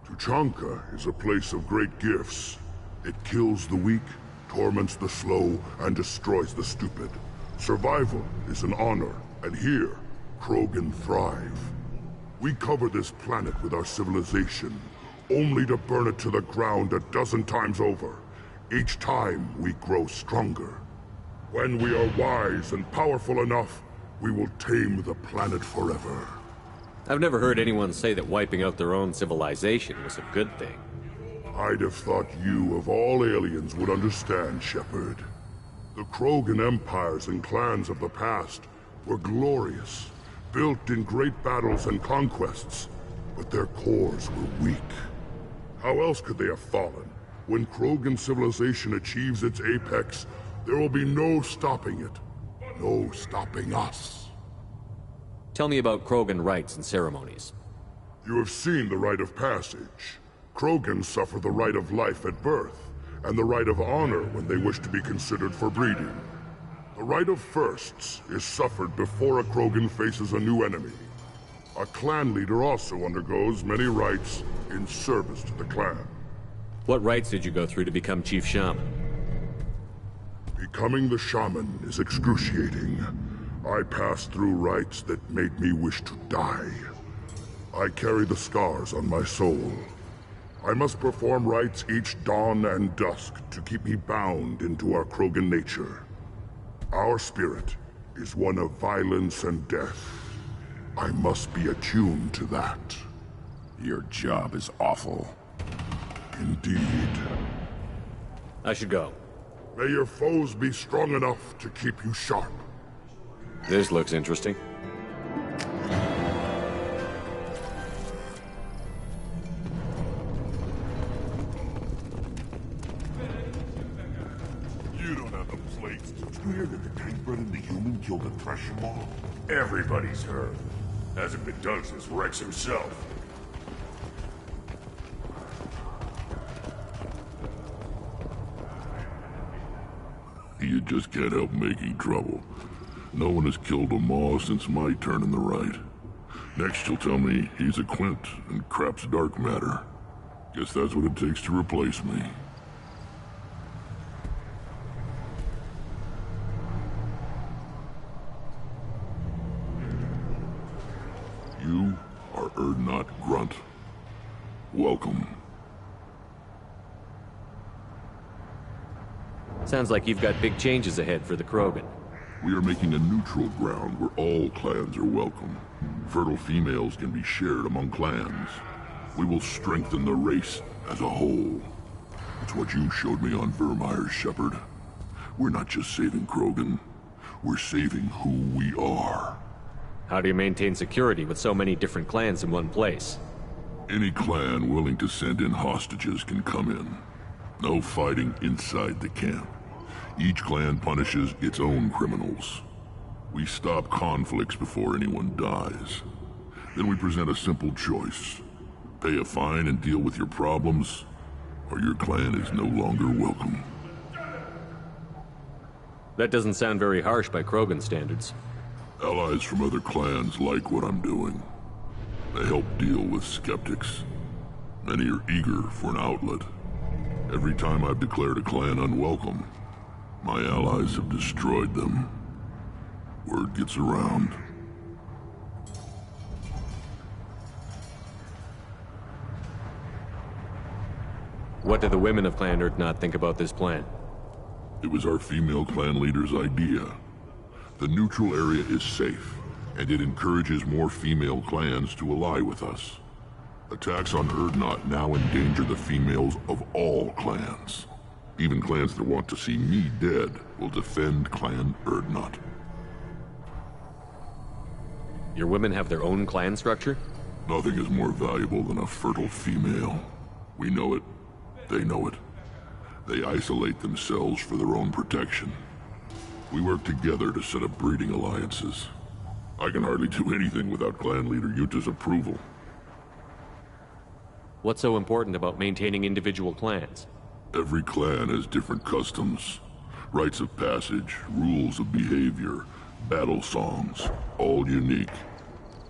Tuchanka is a place of great gifts. It kills the weak, torments the slow, and destroys the stupid. Survival is an honor, and here, Krogan thrive. We cover this planet with our civilization, only to burn it to the ground a dozen times over. Each time, we grow stronger. When we are wise and powerful enough, we will tame the planet forever. I've never heard anyone say that wiping out their own civilization was a good thing. I'd have thought you, of all aliens, would understand, Shepard. The Krogan empires and clans of the past were glorious, built in great battles and conquests, but their cores were weak. How else could they have fallen? When Krogan civilization achieves its apex, there will be no stopping it. No stopping us. Tell me about Krogan rites and ceremonies. You have seen the rite of passage. Krogans suffer the rite of life at birth, and the rite of honor when they wish to be considered for breeding. The rite of firsts is suffered before a Krogan faces a new enemy. A clan leader also undergoes many rites in service to the clan. What rites did you go through to become Chief Shaman? Becoming the shaman is excruciating. I passed through rites that made me wish to die. I carry the scars on my soul. I must perform rites each dawn and dusk to keep me bound into our Krogan nature. Our spirit is one of violence and death. I must be attuned to that. Your job is awful. Indeed. I should go. May your foes be strong enough to keep you sharp. This looks interesting. You don't have the plates. Did you hear that the tank bred in the human killed a thresher moth? Everybody's heard. Hasn't been done since Rex himself. You just can't help making trouble. No one has killed a Maw since my turn in the right. Next you'll tell me he's a Quint and crap's dark matter. Guess that's what it takes to replace me. You are Urdnot Grunt. Welcome. Sounds like you've got big changes ahead for the Krogan. We are making a neutral ground where all clans are welcome. Fertile females can be shared among clans. We will strengthen the race as a whole. It's what you showed me on Vermeer's Shepard. We're not just saving Krogan. We're saving who we are. How do you maintain security with so many different clans in one place? Any clan willing to send in hostages can come in. No fighting inside the camp. Each clan punishes its own criminals. We stop conflicts before anyone dies. Then we present a simple choice. Pay a fine and deal with your problems, or your clan is no longer welcome. That doesn't sound very harsh by Krogan standards. Allies from other clans like what I'm doing. They help deal with skeptics. Many are eager for an outlet. Every time I've declared a clan unwelcome, my allies have destroyed them. Word gets around. What do the women of Clan Urdnot think about this plan? It was our female clan leader's idea. The neutral area is safe, and it encourages more female clans to ally with us. Attacks on Urdnot now endanger the females of all clans. Even clans that want to see me dead will defend Clan Urdnot. Your women have their own clan structure? Nothing is more valuable than a fertile female. We know it. They know it. They isolate themselves for their own protection. We work together to set up breeding alliances. I can hardly do anything without clan leader Yuta's approval. What's so important about maintaining individual clans? Every clan has different customs, rites of passage, rules of behavior, battle songs, all unique.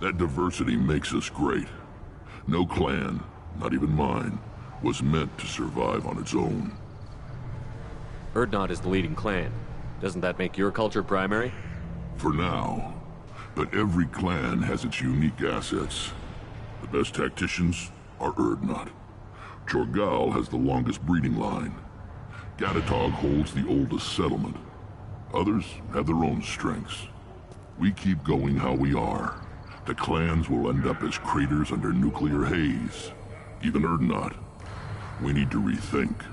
That diversity makes us great. No clan, not even mine, was meant to survive on its own. Urdnot is the leading clan. Doesn't that make your culture primary? For now. But every clan has its unique assets. The best tacticians are Urdnot. Jorgal has the longest breeding line. Gatatog holds the oldest settlement. Others have their own strengths. We keep going how we are. The clans will end up as craters under nuclear haze. Even Urdnot. We need to rethink.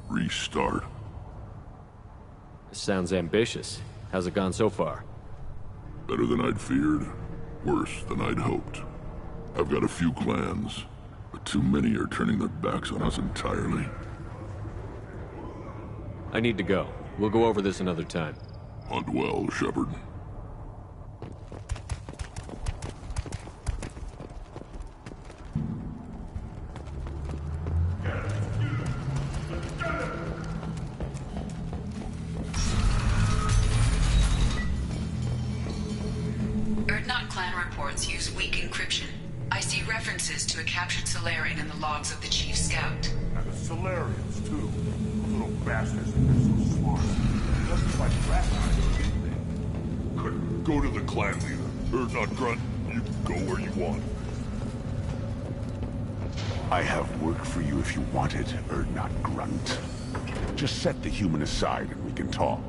Restart. Sounds ambitious. How's it gone so far? Better than I'd feared. Worse than I'd hoped. I've got a few clans, but too many are turning their backs on us entirely. I need to go. We'll go over this another time. Hunt well, Shepard. Urdnot clan reports use weak encryption. I see references to a captured Solarian in the logs of the Chief Scout. And the Solarians, too. Those little bastards think they're so smart. Just like rat eyes, didn't they? Good. Go to the clan leader. Urdnot Grunt, you can go where you want. I have work for you if you want it, Urdnot Grunt. Just set the human aside and we can talk.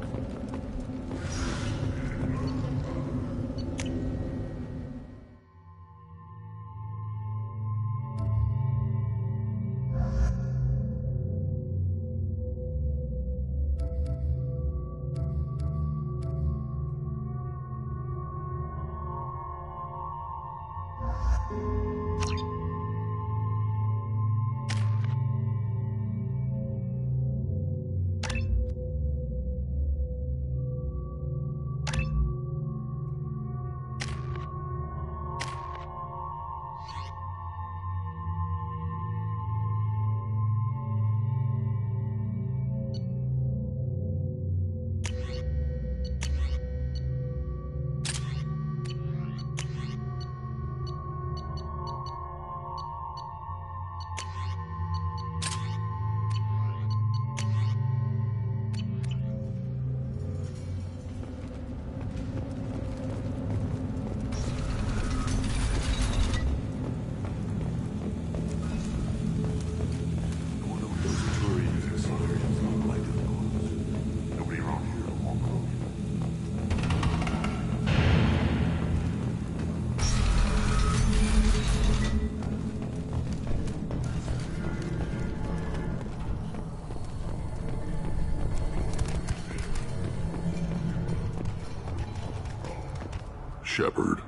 Shepard,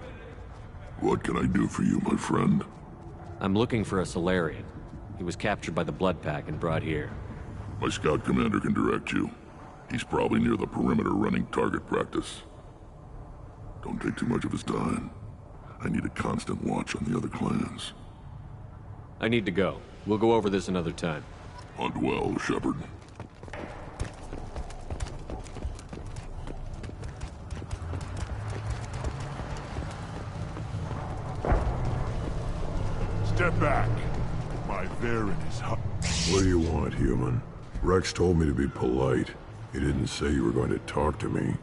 what can I do for you, my friend? I'm looking for a Solarian. He was captured by the Blood Pack and brought here. My scout commander can direct you. He's probably near the perimeter running target practice. Don't take too much of his time. I need a constant watch on the other clans. I need to go. We'll go over this another time. Hunt well, Shepard. Step back. My Varen is hot. What do you want, human? Rex told me to be polite. He didn't say you were going to talk to me.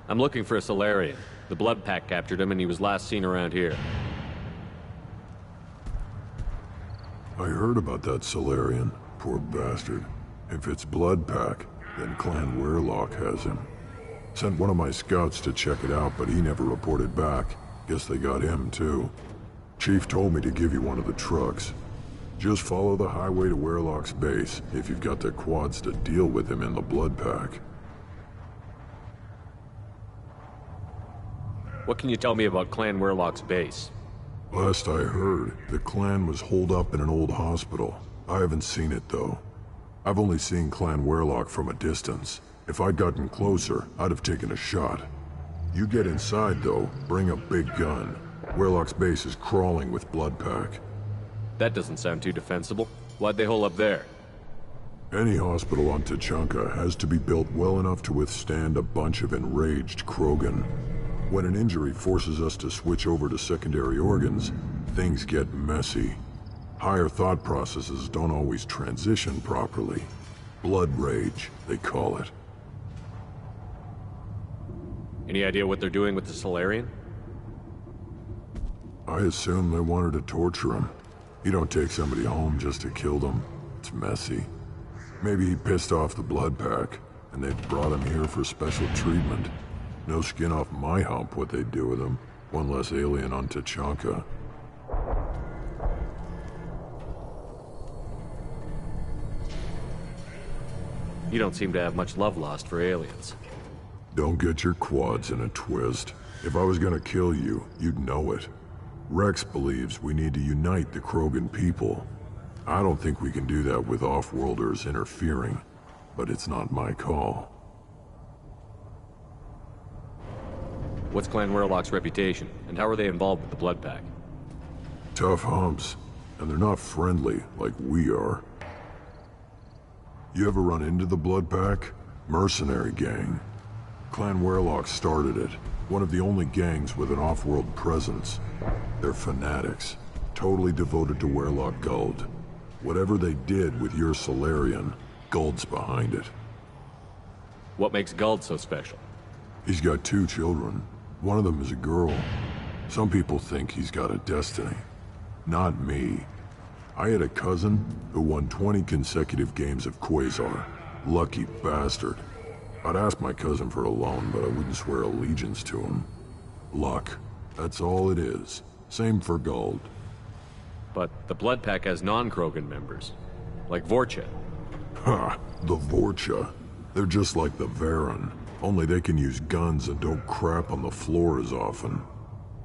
I'm looking for a Solarian. The Blood Pack captured him and he was last seen around here. I heard about that Solarian. Poor bastard. If it's Blood Pack, then Clan Weirlock has him. Sent one of my scouts to check it out, but he never reported back. Guess they got him, too. Chief told me to give you one of the trucks. Just follow the highway to Weirlock's base, if you've got the quads to deal with him in the Blood Pack. What can you tell me about Clan Weirlock's base? Last I heard, the clan was holed up in an old hospital. I haven't seen it, though. I've only seen Clan Weirlock from a distance. If I'd gotten closer, I'd have taken a shot. You get inside, though, bring a big gun. Weirlock's base is crawling with Blood Pack. That doesn't sound too defensible. Why'd they hole up there? Any hospital on Tuchanka has to be built well enough to withstand a bunch of enraged Krogan. When an injury forces us to switch over to secondary organs, things get messy. Higher thought processes don't always transition properly. Blood rage, they call it. Any idea what they're doing with the Solarian? I assume they wanted to torture him. You don't take somebody home just to kill them. It's messy. Maybe he pissed off the Blood Pack, and they brought him here for special treatment. No skin off my hump what they'd do with him. One less alien on Tachanka. You don't seem to have much love lost for aliens. Don't get your quads in a twist. If I was gonna kill you, you'd know it. Rex believes we need to unite the Krogan people. I don't think we can do that with off-worlders interfering, but it's not my call. What's Clan Werlock's reputation, and how are they involved with the Blood Pack? Tough humps, and they're not friendly like we are. You ever run into the Blood Pack? Mercenary gang. Clan Werlock started it. One of the only gangs with an off-world presence. They're fanatics, totally devoted to Werlock Guld. Whatever they did with your Solarian, Guld's behind it. What makes Guld so special? He's got 2 children. One of them is a girl. Some people think he's got a destiny. Not me. I had a cousin who won 20 consecutive games of Quasar. Lucky bastard. I'd ask my cousin for a loan, but I wouldn't swear allegiance to him. Luck. That's all it is. Same for Guld. But the Blood Pack has non-Krogan members, like Vorcha. Ha! The Vorcha. They're just like the Varen, only they can use guns and don't crap on the floor as often.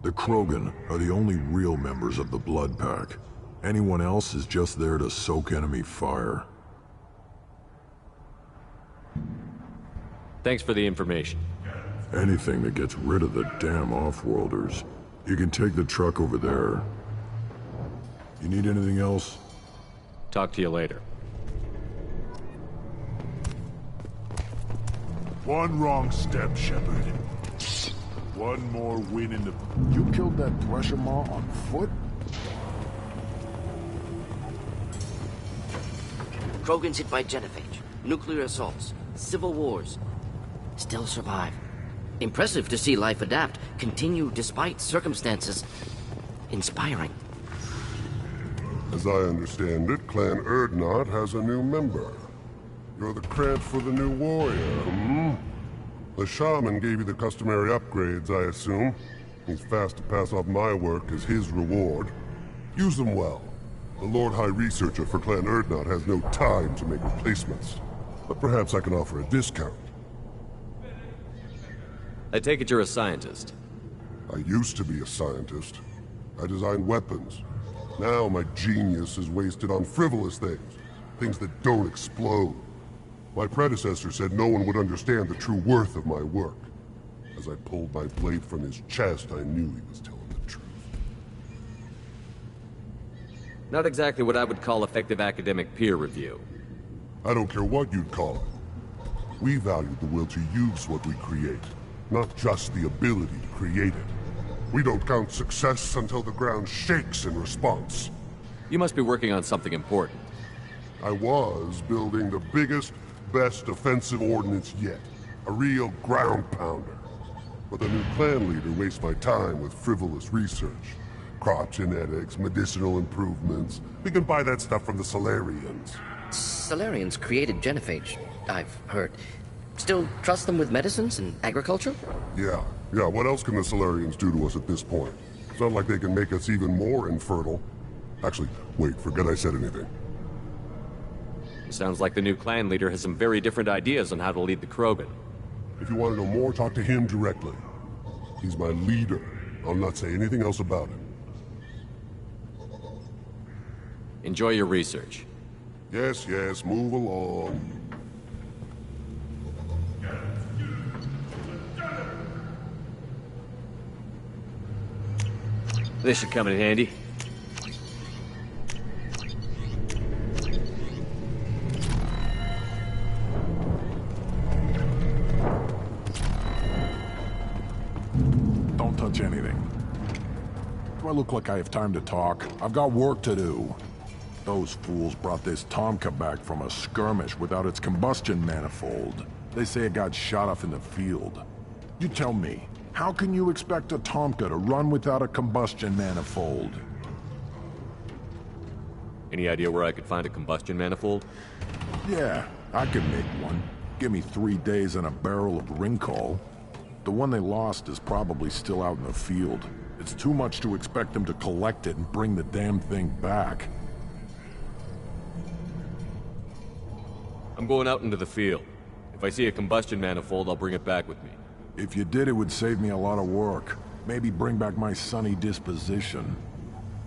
The Krogan are the only real members of the Blood Pack. Anyone else is just there to soak enemy fire. Thanks for the information. Anything that gets rid of the damn off-worlders. You can take the truck over there. You need anything else? Talk to you later. One wrong step, Shepard. One more win in the... You killed that Thresher Maw on foot? Krogans hit by genophage, nuclear assaults, civil wars. Still survive. Impressive to see life adapt, continue despite circumstances. Inspiring. As I understand it, Clan Urdnot has a new member. You're the cred for the new warrior, hmm? The shaman gave you the customary upgrades, I assume. He's fast to pass off my work as his reward. Use them well. The Lord High Researcher for Clan Urdnot has no time to make replacements. But perhaps I can offer a discount. I take it you're a scientist. I used to be a scientist. I designed weapons. Now my genius is wasted on frivolous things. Things that don't explode. My predecessor said no one would understand the true worth of my work. As I pulled my blade from his chest, I knew he was telling the truth. Not exactly what I would call effective academic peer review. I don't care what you'd call it. We value the will to use what we create, not just the ability to create it. We don't count success until the ground shakes in response. You must be working on something important. I was building the biggest, best offensive ordnance yet. A real ground pounder. But the new clan leader wastes my time with frivolous research. Crop genetics, medicinal improvements. We can buy that stuff from the Solarians. Solarians created genophage, I've heard. Still trust them with medicines and agriculture? Yeah. What else can the Solarians do to us at this point? It's not like they can make us even more infertile. Actually, wait, forget I said anything. Sounds like the new clan leader has some very different ideas on how to lead the Krogan. If you want to know more, talk to him directly. He's my leader. I'll not say anything else about him. Enjoy your research. Yes, move along. This should come in handy. Don't touch anything. Do I look like I have time to talk? I've got work to do. Those fools brought this Tomka back from a skirmish without its combustion manifold. They say it got shot off in the field. You tell me, how can you expect a Tomka to run without a combustion manifold? Any idea where I could find a combustion manifold? Yeah, I can make one. Give me 3 days and a barrel of Ringcall. The one they lost is probably still out in the field. It's too much to expect them to collect it and bring the damn thing back. I'm going out into the field. If I see a combustion manifold, I'll bring it back with me. If you did, it would save me a lot of work. Maybe bring back my sunny disposition.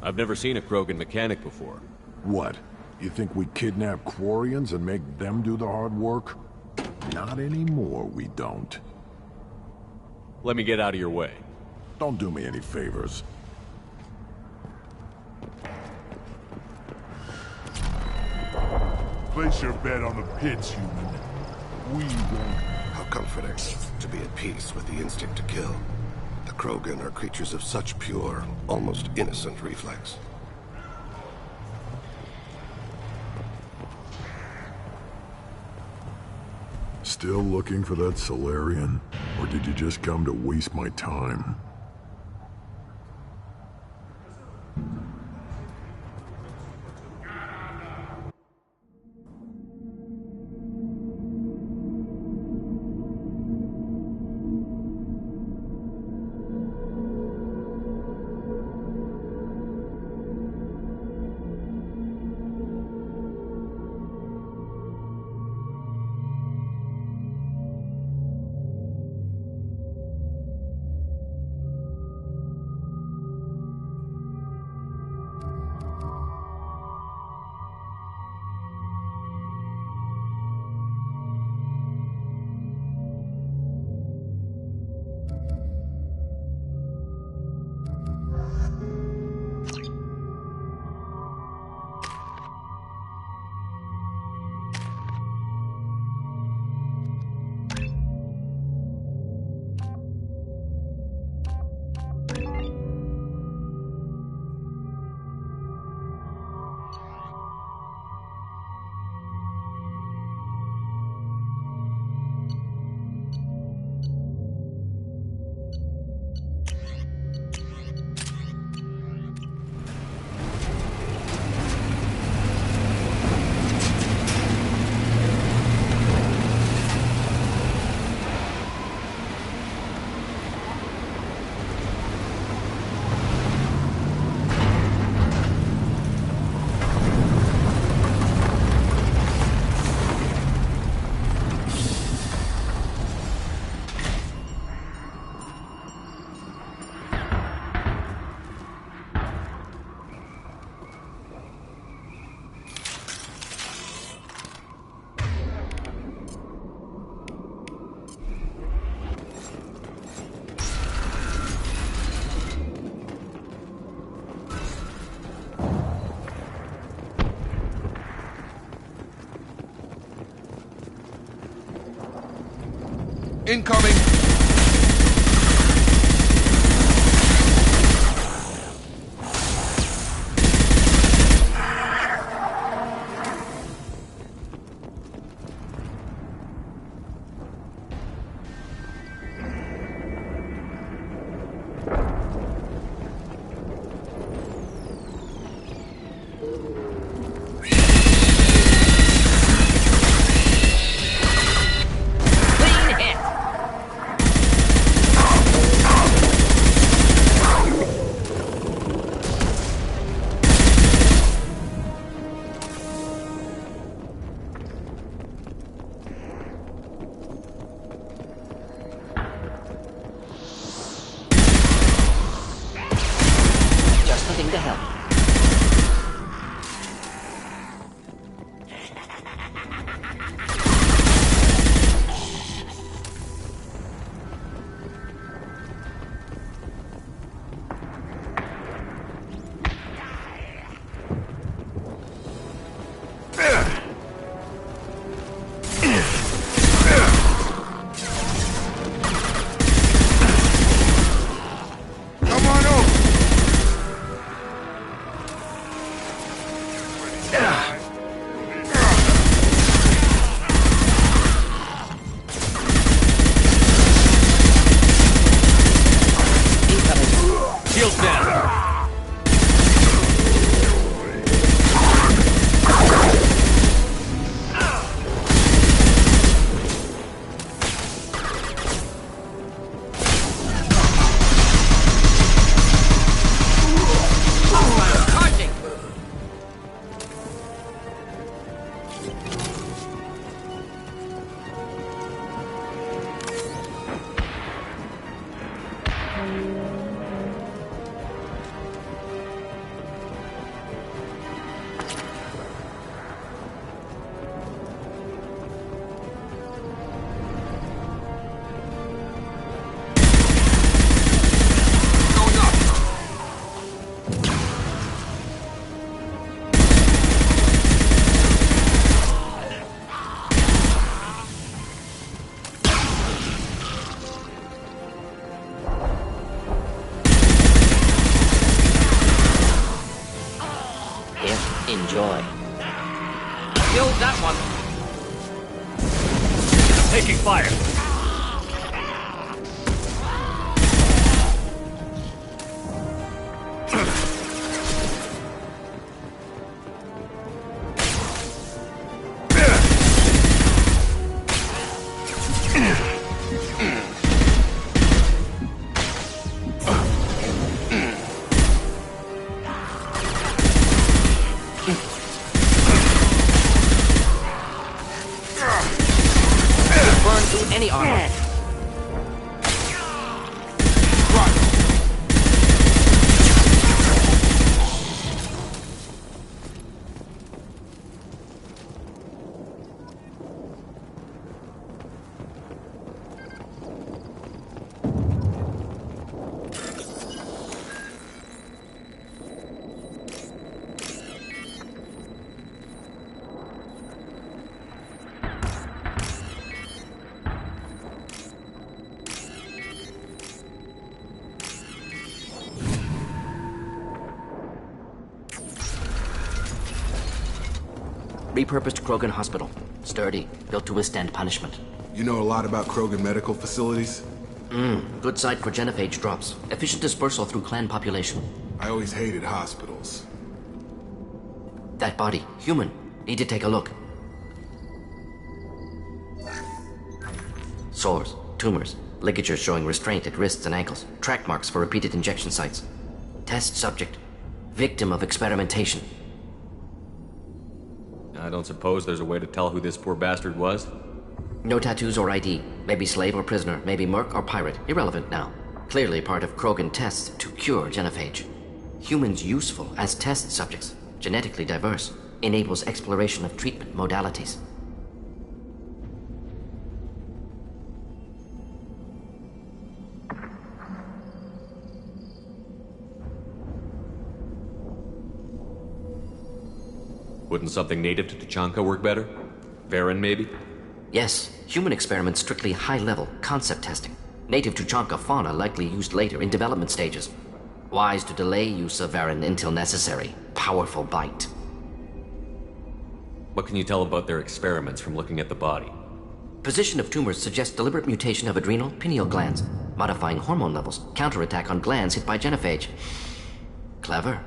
I've never seen a Krogan mechanic before. What? You think we kidnap Quarians and make them do the hard work? Not anymore, we don't. Let me get out of your way. Don't do me any favors. Place your bet on the pits, human. We won't. How comforting to be at peace with the instinct to kill. The Krogan are creatures of such pure, almost innocent reflex. Still looking for that Solarian? Or did you just come to waste my time? Incoming! Enjoy. Killed that one. Taking fire. Any armor. Repurposed Krogan Hospital. Sturdy, built to withstand punishment. You know a lot about Krogan medical facilities? Good site for genophage drops. Efficient dispersal through clan population. I always hated hospitals. That body, human. Need to take a look. Sores, tumors, ligatures showing restraint at wrists and ankles, track marks for repeated injection sites. Test subject. Victim of experimentation. I don't suppose there's a way to tell who this poor bastard was? No tattoos or ID. Maybe slave or prisoner. Maybe merc or pirate. Irrelevant now. Clearly part of Krogan tests to cure genophage. Humans useful as test subjects. Genetically diverse. Enables exploration of treatment modalities. Wouldn't something native to Tuchanka work better? Varen, maybe? Yes, human experiments strictly high-level concept testing. Native Tuchanka fauna likely used later in development stages. Wise to delay use of Varen until necessary. Powerful bite. What can you tell about their experiments from looking at the body? Position of tumors suggests deliberate mutation of adrenal, pineal glands, modifying hormone levels, counterattack on glands hit by genophage. Clever.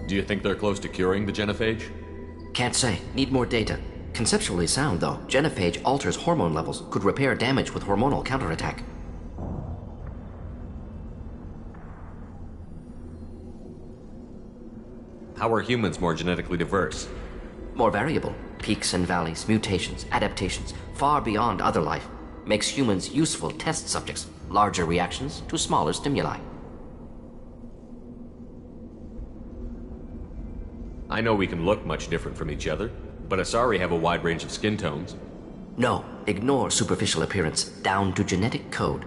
Do you think they're close to curing the genophage? Can't say. Need more data. Conceptually sound, though. Genophage alters hormone levels, could repair damage with hormonal counterattack. How are humans more genetically diverse? More variable. Peaks and valleys, mutations, adaptations, far beyond other life. Makes humans useful test subjects. Larger reactions to smaller stimuli. I know we can look much different from each other, but Asari have a wide range of skin tones. No, ignore superficial appearance, down to genetic code.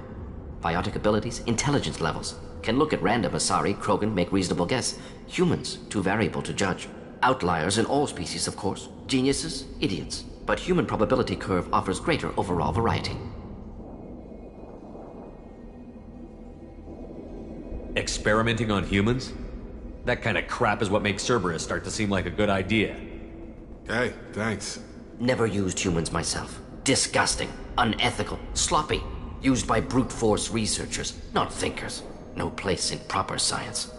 Biotic abilities, intelligence levels. Can look at random Asari, Krogan, make reasonable guess. Humans, too variable to judge. Outliers in all species, of course. Geniuses, idiots. But human probability curve offers greater overall variety. Experimenting on humans? That kind of crap is what makes Cerberus start to seem like a good idea. Hey, thanks. Never used humans myself. Disgusting, unethical, sloppy. Used by brute force researchers, not thinkers. No place in proper science.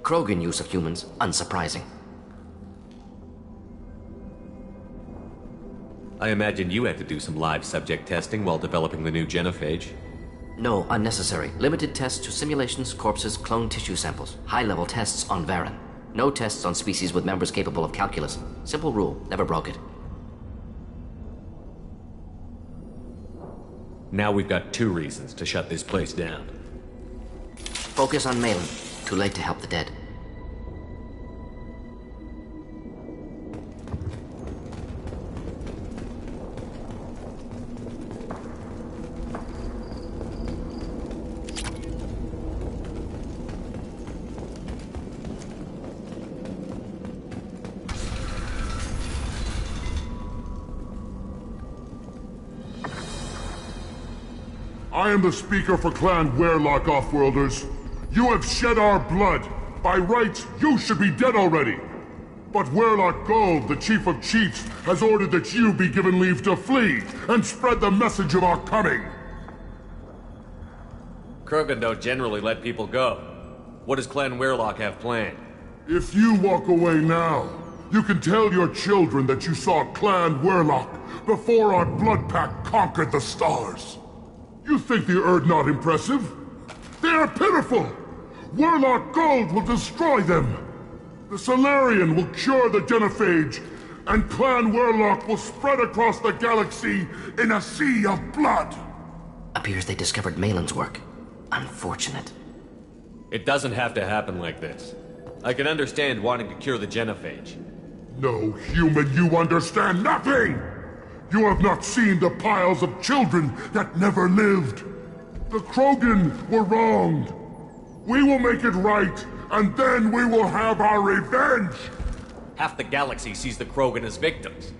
Krogan use of humans, unsurprising. I imagine you had to do some live subject testing while developing the new genophage. No, unnecessary. Limited tests to simulations, corpses, cloned tissue samples. High-level tests on Varen. No tests on species with members capable of calculus. Simple rule, never broke it. Now we've got 2 reasons to shut this place down. Focus on Malin. Too late to help the dead. I am the speaker for Clan Werlock, Offworlders. You have shed our blood. By rights, you should be dead already. But Werlock Gold, the Chief of Chiefs, has ordered that you be given leave to flee and spread the message of our coming. Krogan don't generally let people go. What does Clan Werlock have planned? If you walk away now, you can tell your children that you saw Clan Werlock before our blood pack conquered the stars. You think the Erd not impressive? They are pitiful! Werlock Gold will destroy them! The Solarian will cure the genophage, and Clan Werlock will spread across the galaxy in a sea of blood! Appears they discovered Malin's work. Unfortunate. It doesn't have to happen like this. I can understand wanting to cure the genophage. No, human, you understand nothing! You have not seen the piles of children that never lived. The Krogan were wronged. We will make it right, and then we will have our revenge! Half the galaxy sees the Krogan as victims.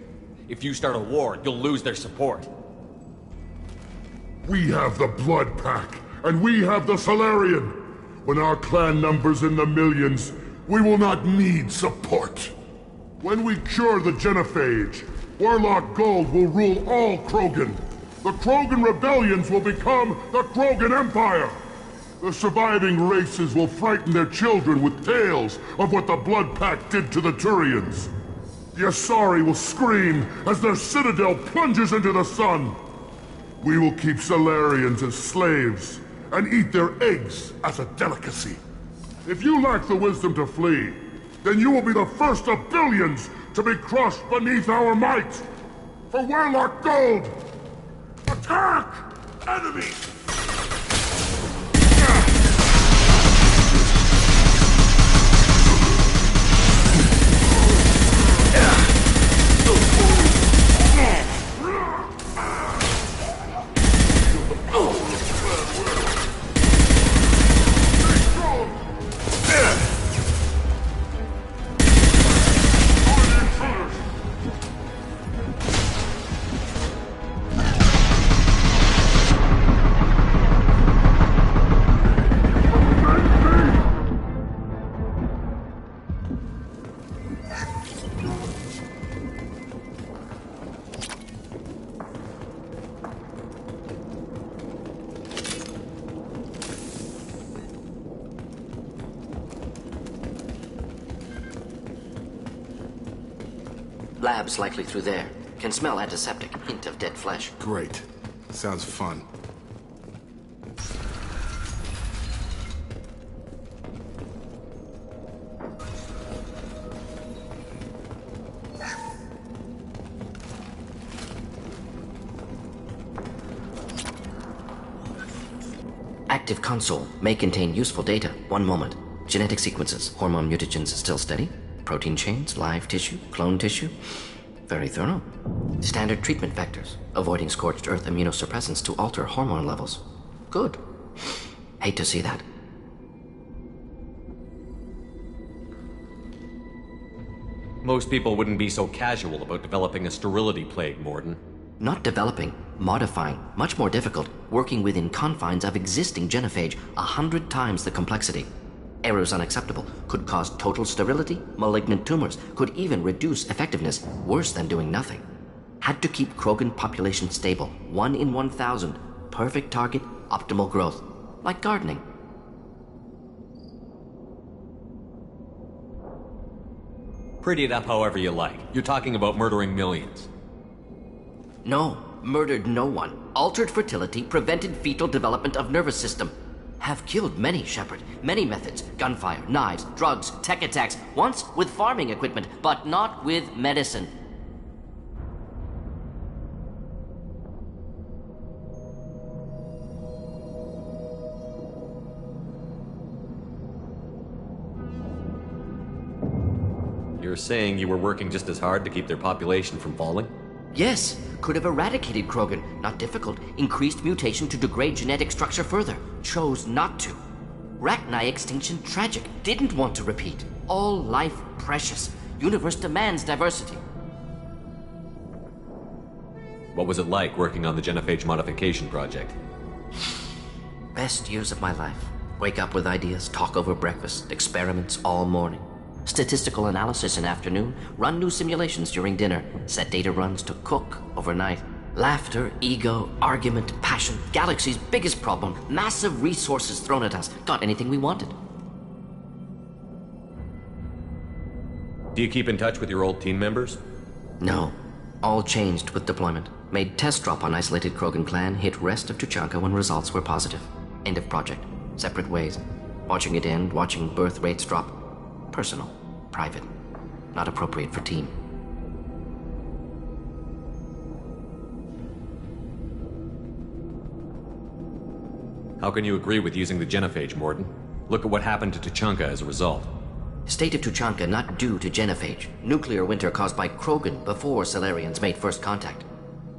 If you start a war, you'll lose their support. We have the Blood Pack, and we have the Solarian. When our clan numbers in the millions, we will not need support. When we cure the genophage, Werlock Gold will rule all Krogan. The Krogan rebellions will become the Krogan Empire. The surviving races will frighten their children with tales of what the Blood Pack did to the Turians. The Asari will scream as their citadel plunges into the sun. We will keep Solarians as slaves and eat their eggs as a delicacy. If you lack the wisdom to flee, then you will be the first of billions to be crushed beneath our might. For Werlock Gold, attack! Enemy! Lab's likely through there. Can smell antiseptic. Hint of dead flesh. Great. Sounds fun. Active console may contain useful data. One moment. Genetic sequences. Hormone mutagens still steady. Protein chains, live tissue, clone tissue. Very thorough. Standard treatment vectors. Avoiding scorched earth immunosuppressants to alter hormone levels. Good. Hate to see that. Most people wouldn't be so casual about developing a sterility plague, Morden. Not developing, modifying, much more difficult, working within confines of existing genophage, 100 times the complexity. Errors unacceptable, could cause total sterility, malignant tumors, could even reduce effectiveness, worse than doing nothing. Had to keep Krogan population stable, 1 in 1,000, perfect target, optimal growth, like gardening. Pretty it up however you like. You're talking about murdering millions. No, murdered no one. Altered fertility, prevented fetal development of nervous system. Have killed many, Shepard. Many methods. Gunfire, knives, drugs, tech attacks. Once with farming equipment, but not with medicine. You're saying you were working just as hard to keep their population from falling? Yes, could have eradicated Krogan. Not difficult. Increased mutation to degrade genetic structure further. Chose not to. Rachni extinction tragic. Didn't want to repeat. All life precious. Universe demands diversity. What was it like working on the genophage modification project? Best years of my life. Wake up with ideas, talk over breakfast, experiments all morning. Statistical analysis in afternoon, run new simulations during dinner, set data runs to cook overnight. Laughter, ego, argument, passion, galaxy's biggest problem, massive resources thrown at us. Got anything we wanted. Do you keep in touch with your old team members? No. All changed with deployment. Made test drop on isolated Krogan clan, hit rest of Tuchanka when results were positive. End of project. Separate ways. Watching it end, watching birth rates drop. Personal. Private. Not appropriate for team. How can you agree with using the genophage, Morden? Look at what happened to Tuchanka as a result. State of Tuchanka not due to genophage. Nuclear winter caused by Krogan before Salarians made first contact.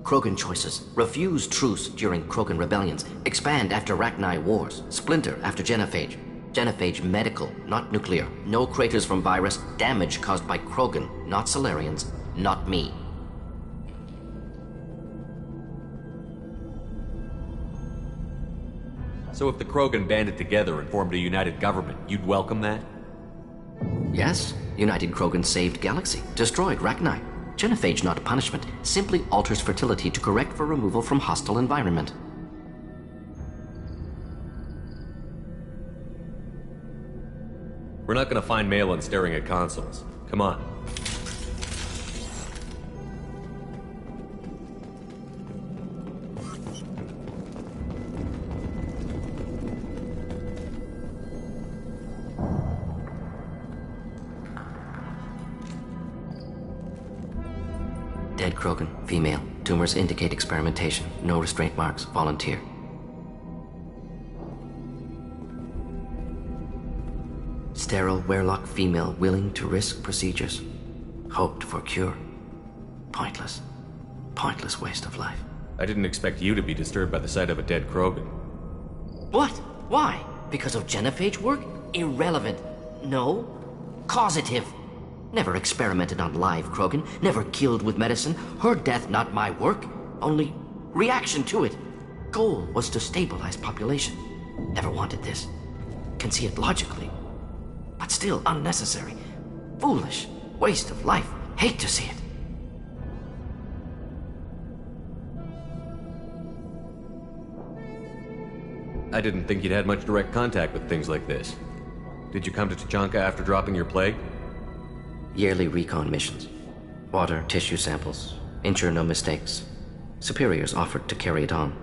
Krogan choices. Refuse truce during Krogan rebellions. Expand after Rachni wars. Splinter after genophage. Genophage medical, not nuclear. No craters from virus. Damage caused by Krogan, not Salarians, not me. So if the Krogan banded together and formed a united government, you'd welcome that? Yes. United Krogan saved Galaxy. Destroyed Rachni. Genophage not punishment. Simply alters fertility to correct for removal from hostile environment. We're not gonna find Malin staring at consoles. Come on. Dead Krogan, female. Tumors indicate experimentation. No restraint marks. Volunteer. Sterile Werelock female willing to risk procedures. Hoped for cure. Pointless. Pointless waste of life. I didn't expect you to be disturbed by the sight of a dead Krogan. What? Why? Because of genophage work? Irrelevant. No. Causative. Never experimented on live Krogan. Never killed with medicine. Her death not my work. Only reaction to it. Goal was to stabilize population. Never wanted this. Can see it logically. But still unnecessary. Foolish. Waste of life. Hate to see it. I didn't think you'd had much direct contact with things like this. Did you come to Tuchanka after dropping your plague? Yearly recon missions. Water, tissue samples. Ensure no mistakes. Superiors offered to carry it on.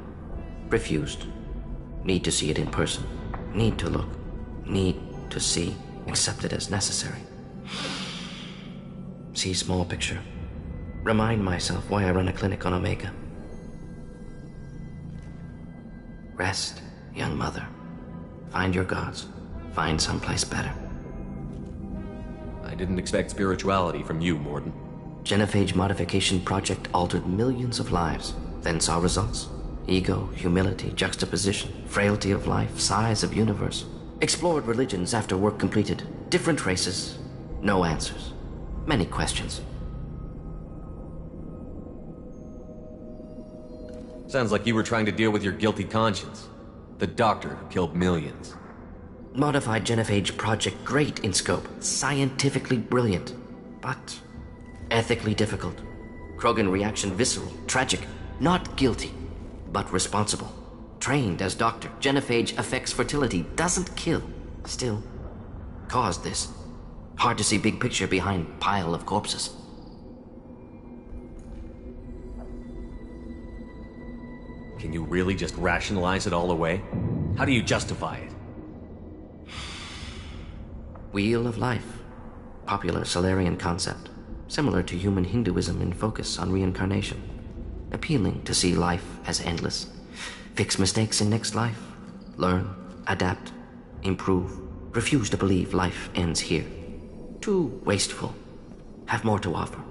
Refused. Need to see it in person. Need to look. Need to see. Accept it as necessary. See small picture. Remind myself why I run a clinic on Omega. Rest, young mother. Find your gods. Find someplace better. I didn't expect spirituality from you, Morden. Genophage modification project altered millions of lives, then saw results. Ego, humility, juxtaposition, frailty of life, size of universe. Explored religions after work completed. Different races. No answers. Many questions. Sounds like you were trying to deal with your guilty conscience. The doctor who killed millions. Modified genophage project great in scope. Scientifically brilliant. But ethically difficult. Krogan reaction visceral, tragic. Not guilty, but responsible. Trained as doctor. Genophage affects fertility, doesn't kill. Still, caused this. Hard to see big picture behind pile of corpses. Can you really just rationalize it all away? How do you justify it? Wheel of life. Popular Salarian concept. Similar to human Hinduism in focus on reincarnation. Appealing to see life as endless. Fix mistakes in next life. Learn, adapt, improve. Refuse to believe life ends here. Too wasteful. Have more to offer.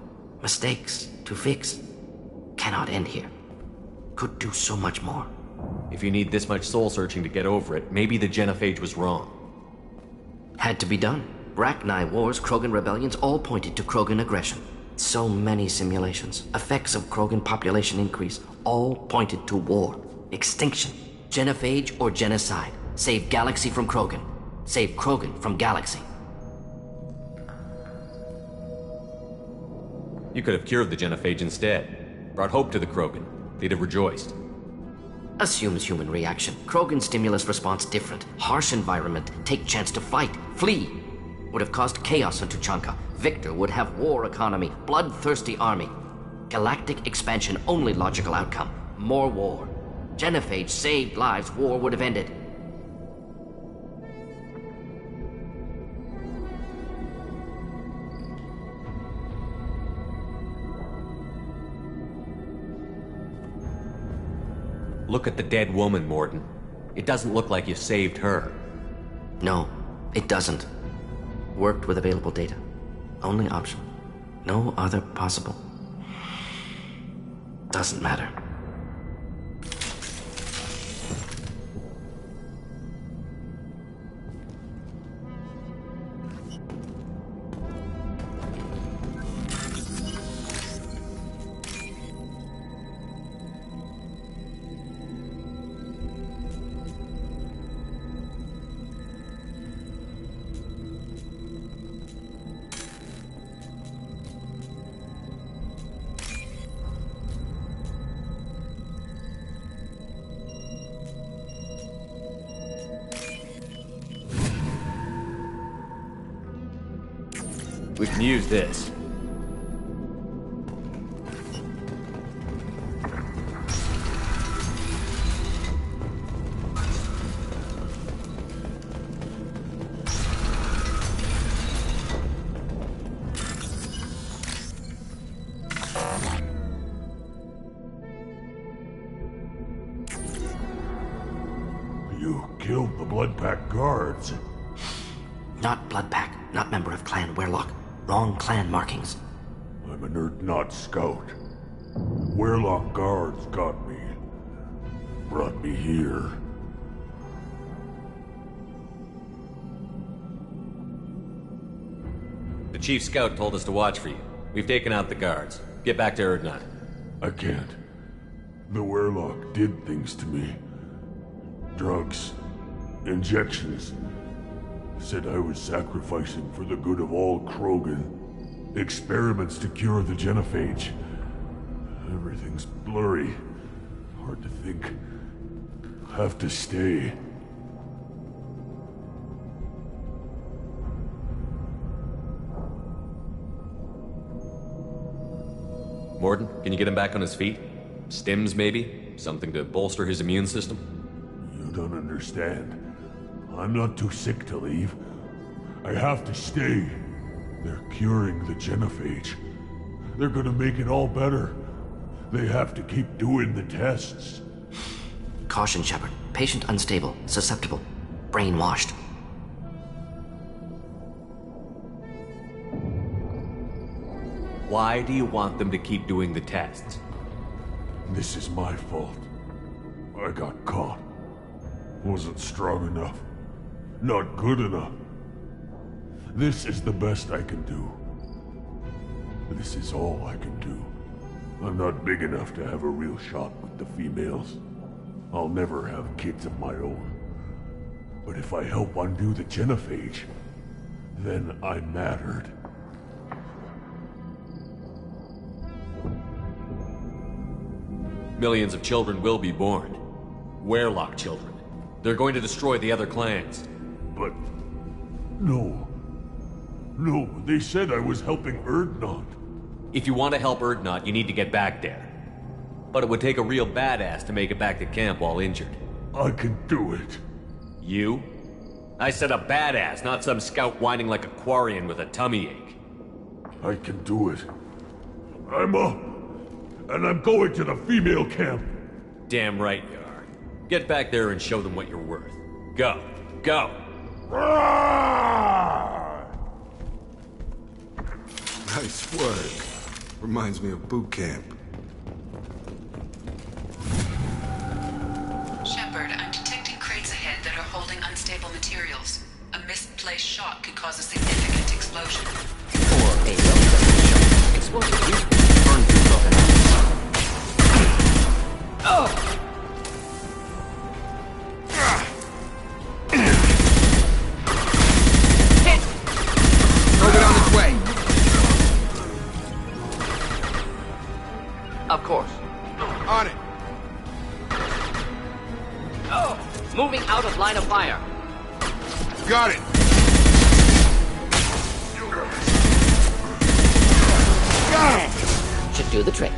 Mistakes to fix. Cannot end here. Could do so much more. If you need this much soul-searching to get over it, maybe the genophage was wrong. Had to be done. Rachni wars, Krogan rebellions, all pointed to Krogan aggression. So many simulations. Effects of Krogan population increase. All pointed to war. Extinction. Genophage or genocide. Save Galaxy from Krogan. Save Krogan from Galaxy. You could have cured the genophage instead. Brought hope to the Krogan. They'd have rejoiced. Assumes human reaction. Krogan stimulus response different. Harsh environment. Take chance to fight. Flee. Would have caused chaos on Tuchanka. Victor would have war economy. Bloodthirsty army. Galactic expansion only logical outcome. More war. Genophage saved lives. War would have ended. Look at the dead woman, Morden. It doesn't look like you saved her. No, it doesn't. Worked with available data. Only option. No other possible. Doesn't matter. We can use this. You killed the Blood Pack guards. Not Blood Pack, not member of Clan Werlock. Wrong clan markings. I'm an Urdnot scout. Werlock guards got me. Brought me here. The chief scout told us to watch for you. We've taken out the guards. Get back to Urdnot. I can't. The Werlock did things to me. Drugs. Injections. Said I was sacrificing for the good of all Krogan. Experiments to cure the genophage. Everything's blurry. Hard to think. Have to stay. Morden, can you get him back on his feet? Stims, maybe? Something to bolster his immune system? You don't understand. I'm not too sick to leave. I have to stay. They're curing the genophage. They're gonna make it all better. They have to keep doing the tests. Caution, Shepard. Patient unstable, susceptible, brainwashed. Why do you want them to keep doing the tests? This is my fault. I got caught. Wasn't strong enough. Not good enough. This is the best I can do. This is all I can do. I'm not big enough to have a real shot with the females. I'll never have kids of my own. But if I help undo the genophage, then I mattered. Millions of children will be born. Werlock children. They're going to destroy the other clans. But... no. No, they said I was helping Urdnot. If you want to help Urdnot, you need to get back there. But it would take a real badass to make it back to camp while injured. I can do it. You? I said a badass, not some scout whining like a Quarian with a tummy ache. I can do it. I'm up. And I'm going to the female camp. Damn right you are. Get back there and show them what you're worth. Go. Go! Nice work. Reminds me of boot camp. Shepard, I'm detecting crates ahead that are holding unstable materials. A misplaced shot could cause a significant explosion. Or a well-placed shot. Explosive use burn through broken. Moving out of line of fire. Got it! Got him! Should do the trick.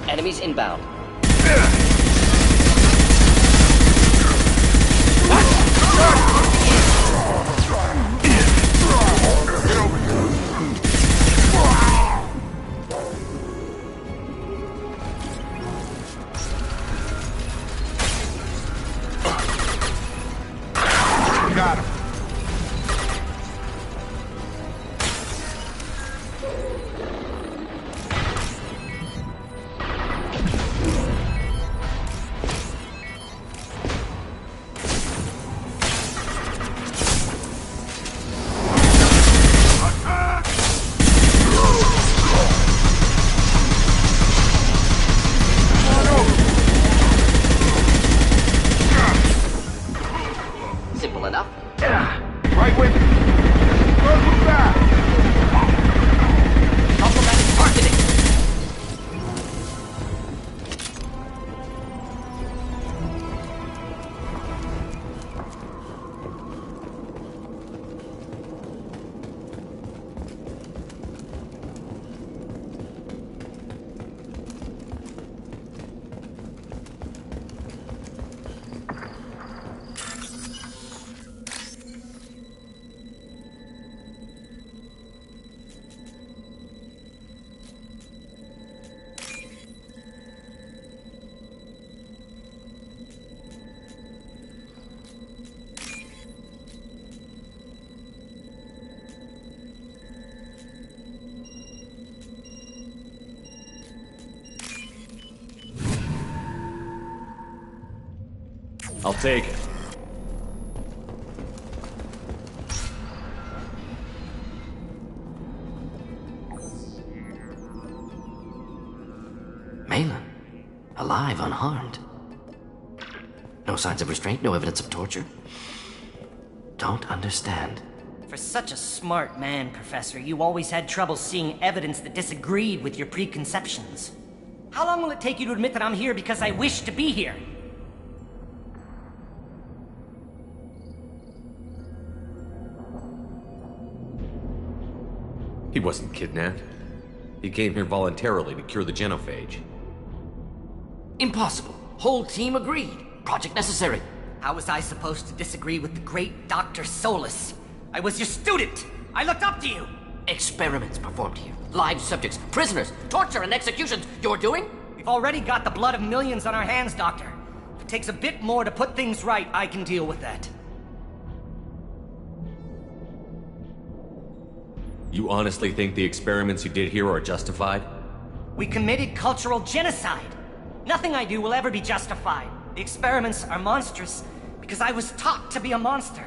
Enemies inbound. Got him. Simple enough. Right with me. Don't move back. Problematic targeting. I'll take it. Malin. Alive, unharmed. No signs of restraint, no evidence of torture. Don't understand. For such a smart man, Professor, you always had trouble seeing evidence that disagreed with your preconceptions. How long will it take you to admit that I'm here because I wish to be here? He wasn't kidnapped. He came here voluntarily to cure the genophage. Impossible. Whole team agreed. Project necessary. How was I supposed to disagree with the great Dr. Solus? I was your student! I looked up to you! Experiments performed here. Live subjects, prisoners, torture and executions. You're doing? We've already got the blood of millions on our hands, Doctor. If it takes a bit more to put things right, I can deal with that. You honestly think the experiments you did here are justified? We committed cultural genocide. Nothing I do will ever be justified. The experiments are monstrous because I was taught to be a monster.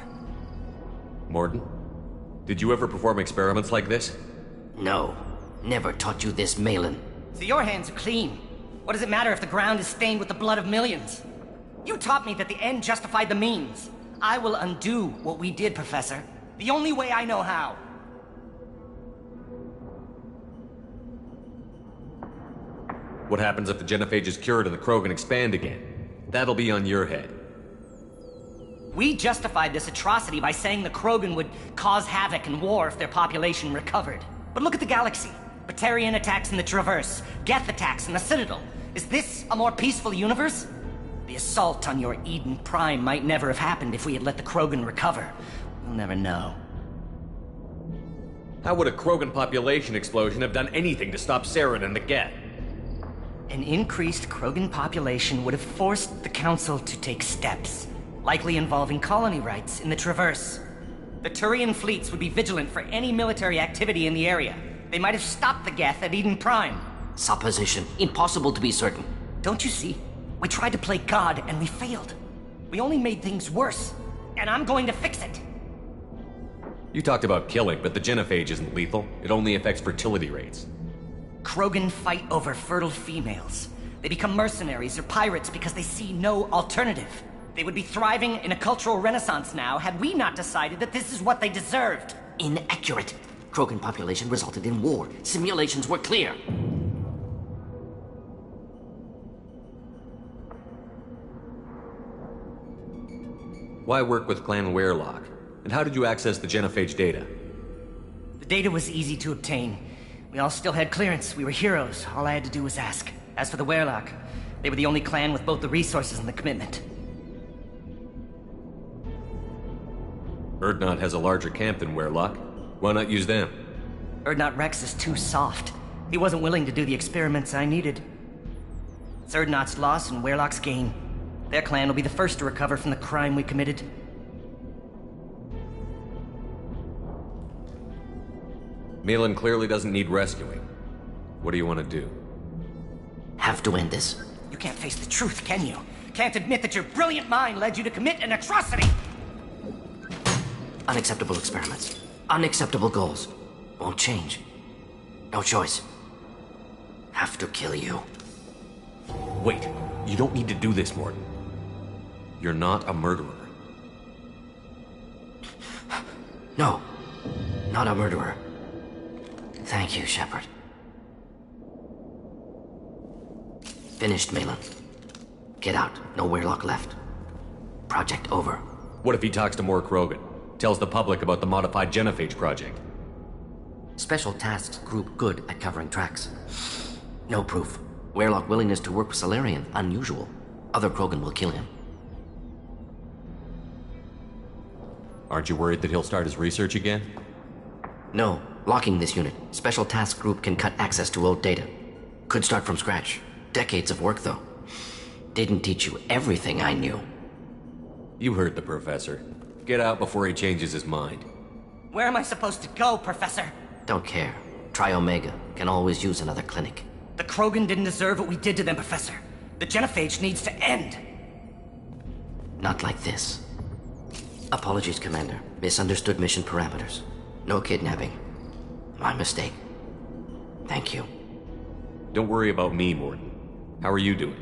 Morden, did you ever perform experiments like this? No. Never taught you this, Malin. So your hands are clean. What does it matter if the ground is stained with the blood of millions? You taught me that the end justified the means. I will undo what we did, Professor. The only way I know how. What happens if the genophage is cured and the Krogan expand again? That'll be on your head. We justified this atrocity by saying the Krogan would cause havoc and war if their population recovered. But look at the galaxy. Batarian attacks in the Traverse, Geth attacks in the Citadel. Is this a more peaceful universe? The assault on your Eden Prime might never have happened if we had let the Krogan recover. We'll never know. How would a Krogan population explosion have done anything to stop Saren and the Geth? An increased Krogan population would have forced the Council to take steps, likely involving colony rights in the Traverse. The Turian fleets would be vigilant for any military activity in the area. They might have stopped the Geth at Eden Prime. Supposition. Impossible to be certain. Don't you see? We tried to play God and we failed. We only made things worse. And I'm going to fix it. You talked about killing, but the genophage isn't lethal. It only affects fertility rates. Krogan fight over fertile females. They become mercenaries or pirates because they see no alternative. They would be thriving in a cultural renaissance now had we not decided that this is what they deserved. Inaccurate. Krogan population resulted in war. Simulations were clear. Why work with Clan Werelock? And how did you access the genophage data? The data was easy to obtain. We all still had clearance. We were heroes. All I had to do was ask. As for the Werelock, they were the only clan with both the resources and the commitment. Urdnot has a larger camp than Werelock. Why not use them? Urdnot Rex is too soft. He wasn't willing to do the experiments I needed. It's Urdnot's loss and Werelock's gain. Their clan will be the first to recover from the crime we committed. Malin clearly doesn't need rescuing. What do you want to do? Have to end this. You can't face the truth, can you? Can't admit that your brilliant mind led you to commit an atrocity! Unacceptable experiments. Unacceptable goals. Won't change. No choice. Have to kill you. Wait, you don't need to do this, Morton. You're not a murderer. No, not a murderer. Thank you, Shepard. Finished, Malin. Get out. No Werelock left. Project over. What if he talks to more Krogan? Tells the public about the modified genophage project? Special Tasks Group good at covering tracks. No proof. Werelock willingness to work with Salarian, unusual. Other Krogan will kill him. Aren't you worried that he'll start his research again? No. Locking this unit. Special Task Group can cut access to old data. Could start from scratch. Decades of work, though. Didn't teach you everything I knew. You heard the professor. Get out before he changes his mind. Where am I supposed to go, Professor? Don't care. Try Omega. Can always use another clinic. The Krogan didn't deserve what we did to them, Professor. The genophage needs to end. Not like this. Apologies, Commander. Misunderstood mission parameters. No kidnapping. My mistake. Thank you. Don't worry about me, Morton. How are you doing?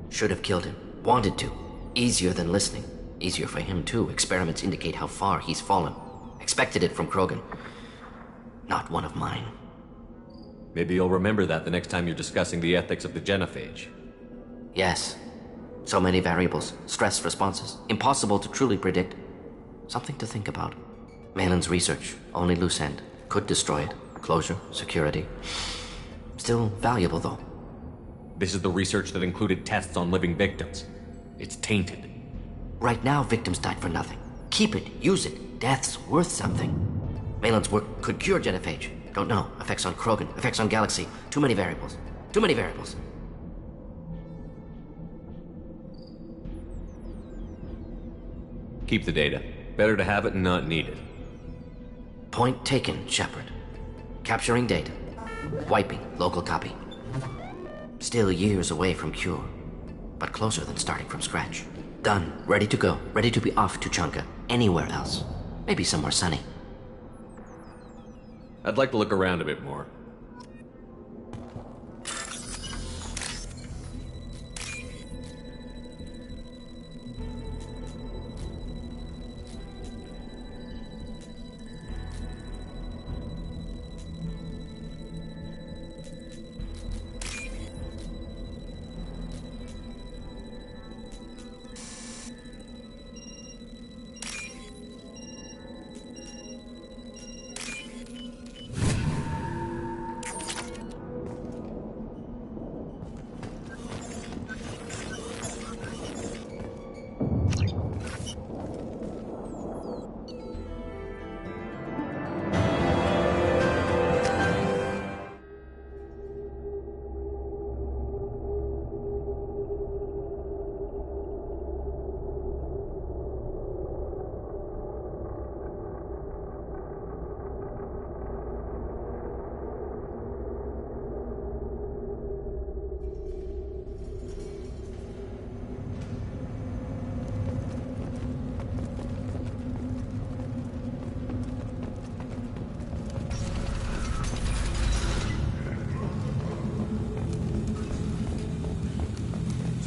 Should have killed him. Wanted to. Easier than listening. Easier for him, too. Experiments indicate how far he's fallen. Expected it from Krogan. Not one of mine. Maybe you'll remember that the next time you're discussing the ethics of the genophage. Yes. So many variables. Stress responses. Impossible to truly predict. Something to think about. Malin's research. Only loose end. Could destroy it. Closure. Security. Still valuable, though. This is the research that included tests on living victims. It's tainted. Right now, victims died for nothing. Keep it. Use it. Death's worth something. Malin's work could cure genophage. Don't know. Effects on Krogan. Effects on Galaxy. Too many variables. Too many variables. Keep the data. Better to have it and not need it. Point taken, Shepard. Capturing data. Wiping local copy. Still years away from cure, but closer than starting from scratch. Done. Ready to go. Ready to be off to Chunka. Anywhere else. Maybe somewhere sunny. I'd like to look around a bit more.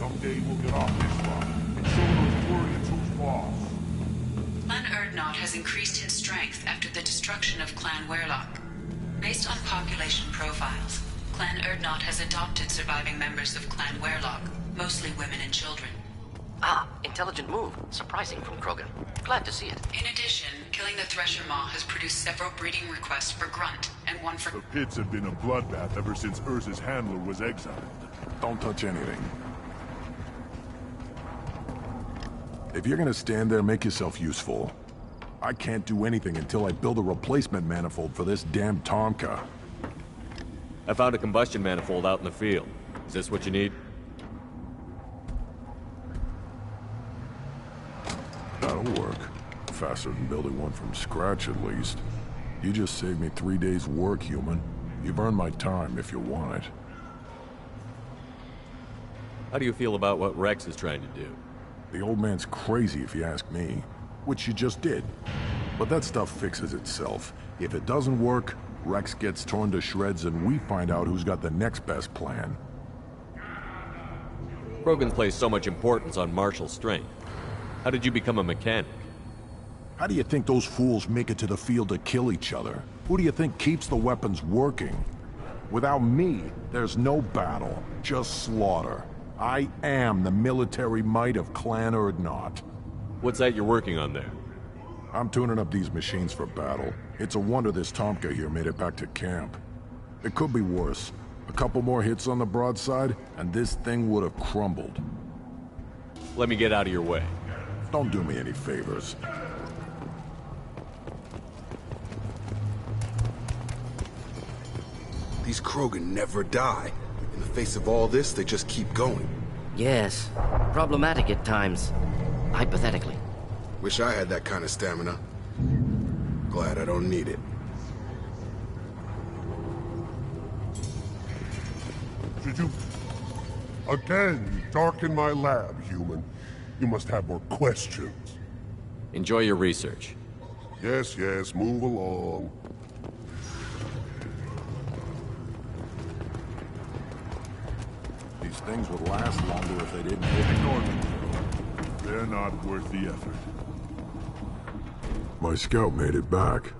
Someday we'll get off this rock and show those Quarians who's boss. Clan Erdnot has increased in strength after the destruction of Clan Werlock. Based on population profiles, Clan Erdnot has adopted surviving members of Clan Werlock, mostly women and children. Ah, intelligent move. Surprising from Krogan. Glad to see it. In addition, killing the Thresher Maw has produced several breeding requests for Grunt, and one for... The pits have been a bloodbath ever since Urza's handler was exiled. Don't touch anything. If you're gonna stand there, make yourself useful. I can't do anything until I build a replacement manifold for this damn Tomka. I found a combustion manifold out in the field. Is this what you need? That'll work. Faster than building one from scratch, at least. You just saved me 3 days' work, human. You've earned my time if you want it. How do you feel about what Rex is trying to do? The old man's crazy, if you ask me. Which you just did. But that stuff fixes itself. If it doesn't work, Rex gets torn to shreds and we find out who's got the next best plan. Krogans place so much importance on martial strength. How did you become a mechanic? How do you think those fools make it to the field to kill each other? Who do you think keeps the weapons working? Without me, there's no battle, just slaughter. I am the military might of Clan Erdnot. What's that you're working on there? I'm tuning up these machines for battle. It's a wonder this Tomka here made it back to camp. It could be worse. A couple more hits on the broadside, and this thing would have crumbled. Let me get out of your way. Don't do me any favors. These Krogan never die. In the face of all this, they just keep going. Yes. Problematic at times. Hypothetically. Wish I had that kind of stamina. Glad I don't need it. Did you... Again, darken my lab, human. You must have more questions. Enjoy your research. Yes, yes, move along. These things would last longer if they didn't ignore them. They're not worth the effort. My scout made it back.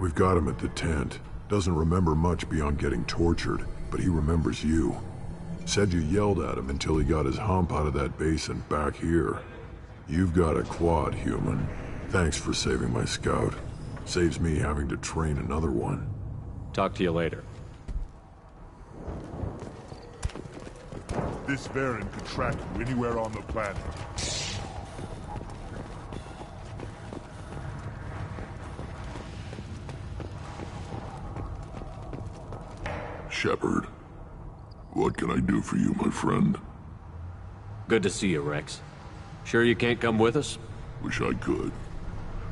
We've got him at the tent. Doesn't remember much beyond getting tortured, but he remembers you. Said you yelled at him until he got his hump out of that basin back here. You've got a quad, human. Thanks for saving my scout. Saves me having to train another one. Talk to you later. This Varren could track you anywhere on the planet. Shepard, what can I do for you, my friend? Good to see you, Rex. Sure you can't come with us? Wish I could,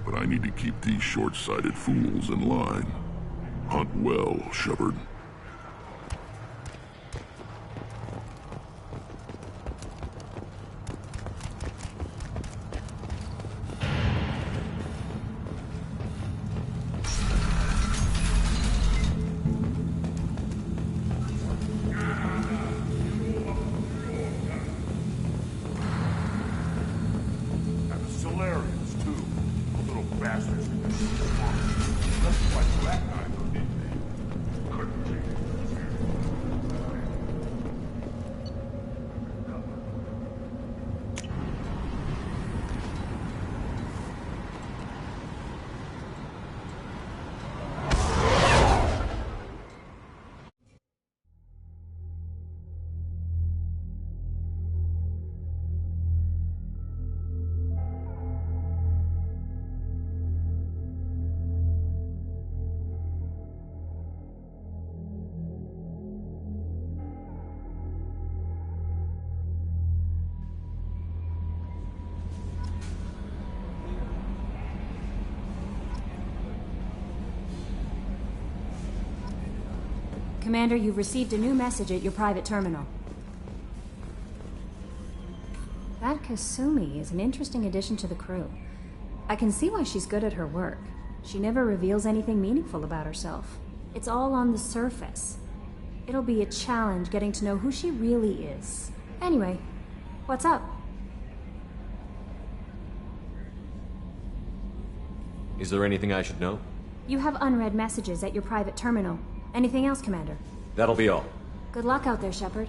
but I need to keep these short-sighted fools in line. Hunt well, Shepard. Commander, you've received a new message at your private terminal. That Kasumi is an interesting addition to the crew. I can see why she's good at her work. She never reveals anything meaningful about herself. It's all on the surface. It'll be a challenge getting to know who she really is. Anyway, What's up? Is there anything I should know? You have unread messages at your private terminal. Anything else, Commander? That'll be all. Good luck out there, Shepard.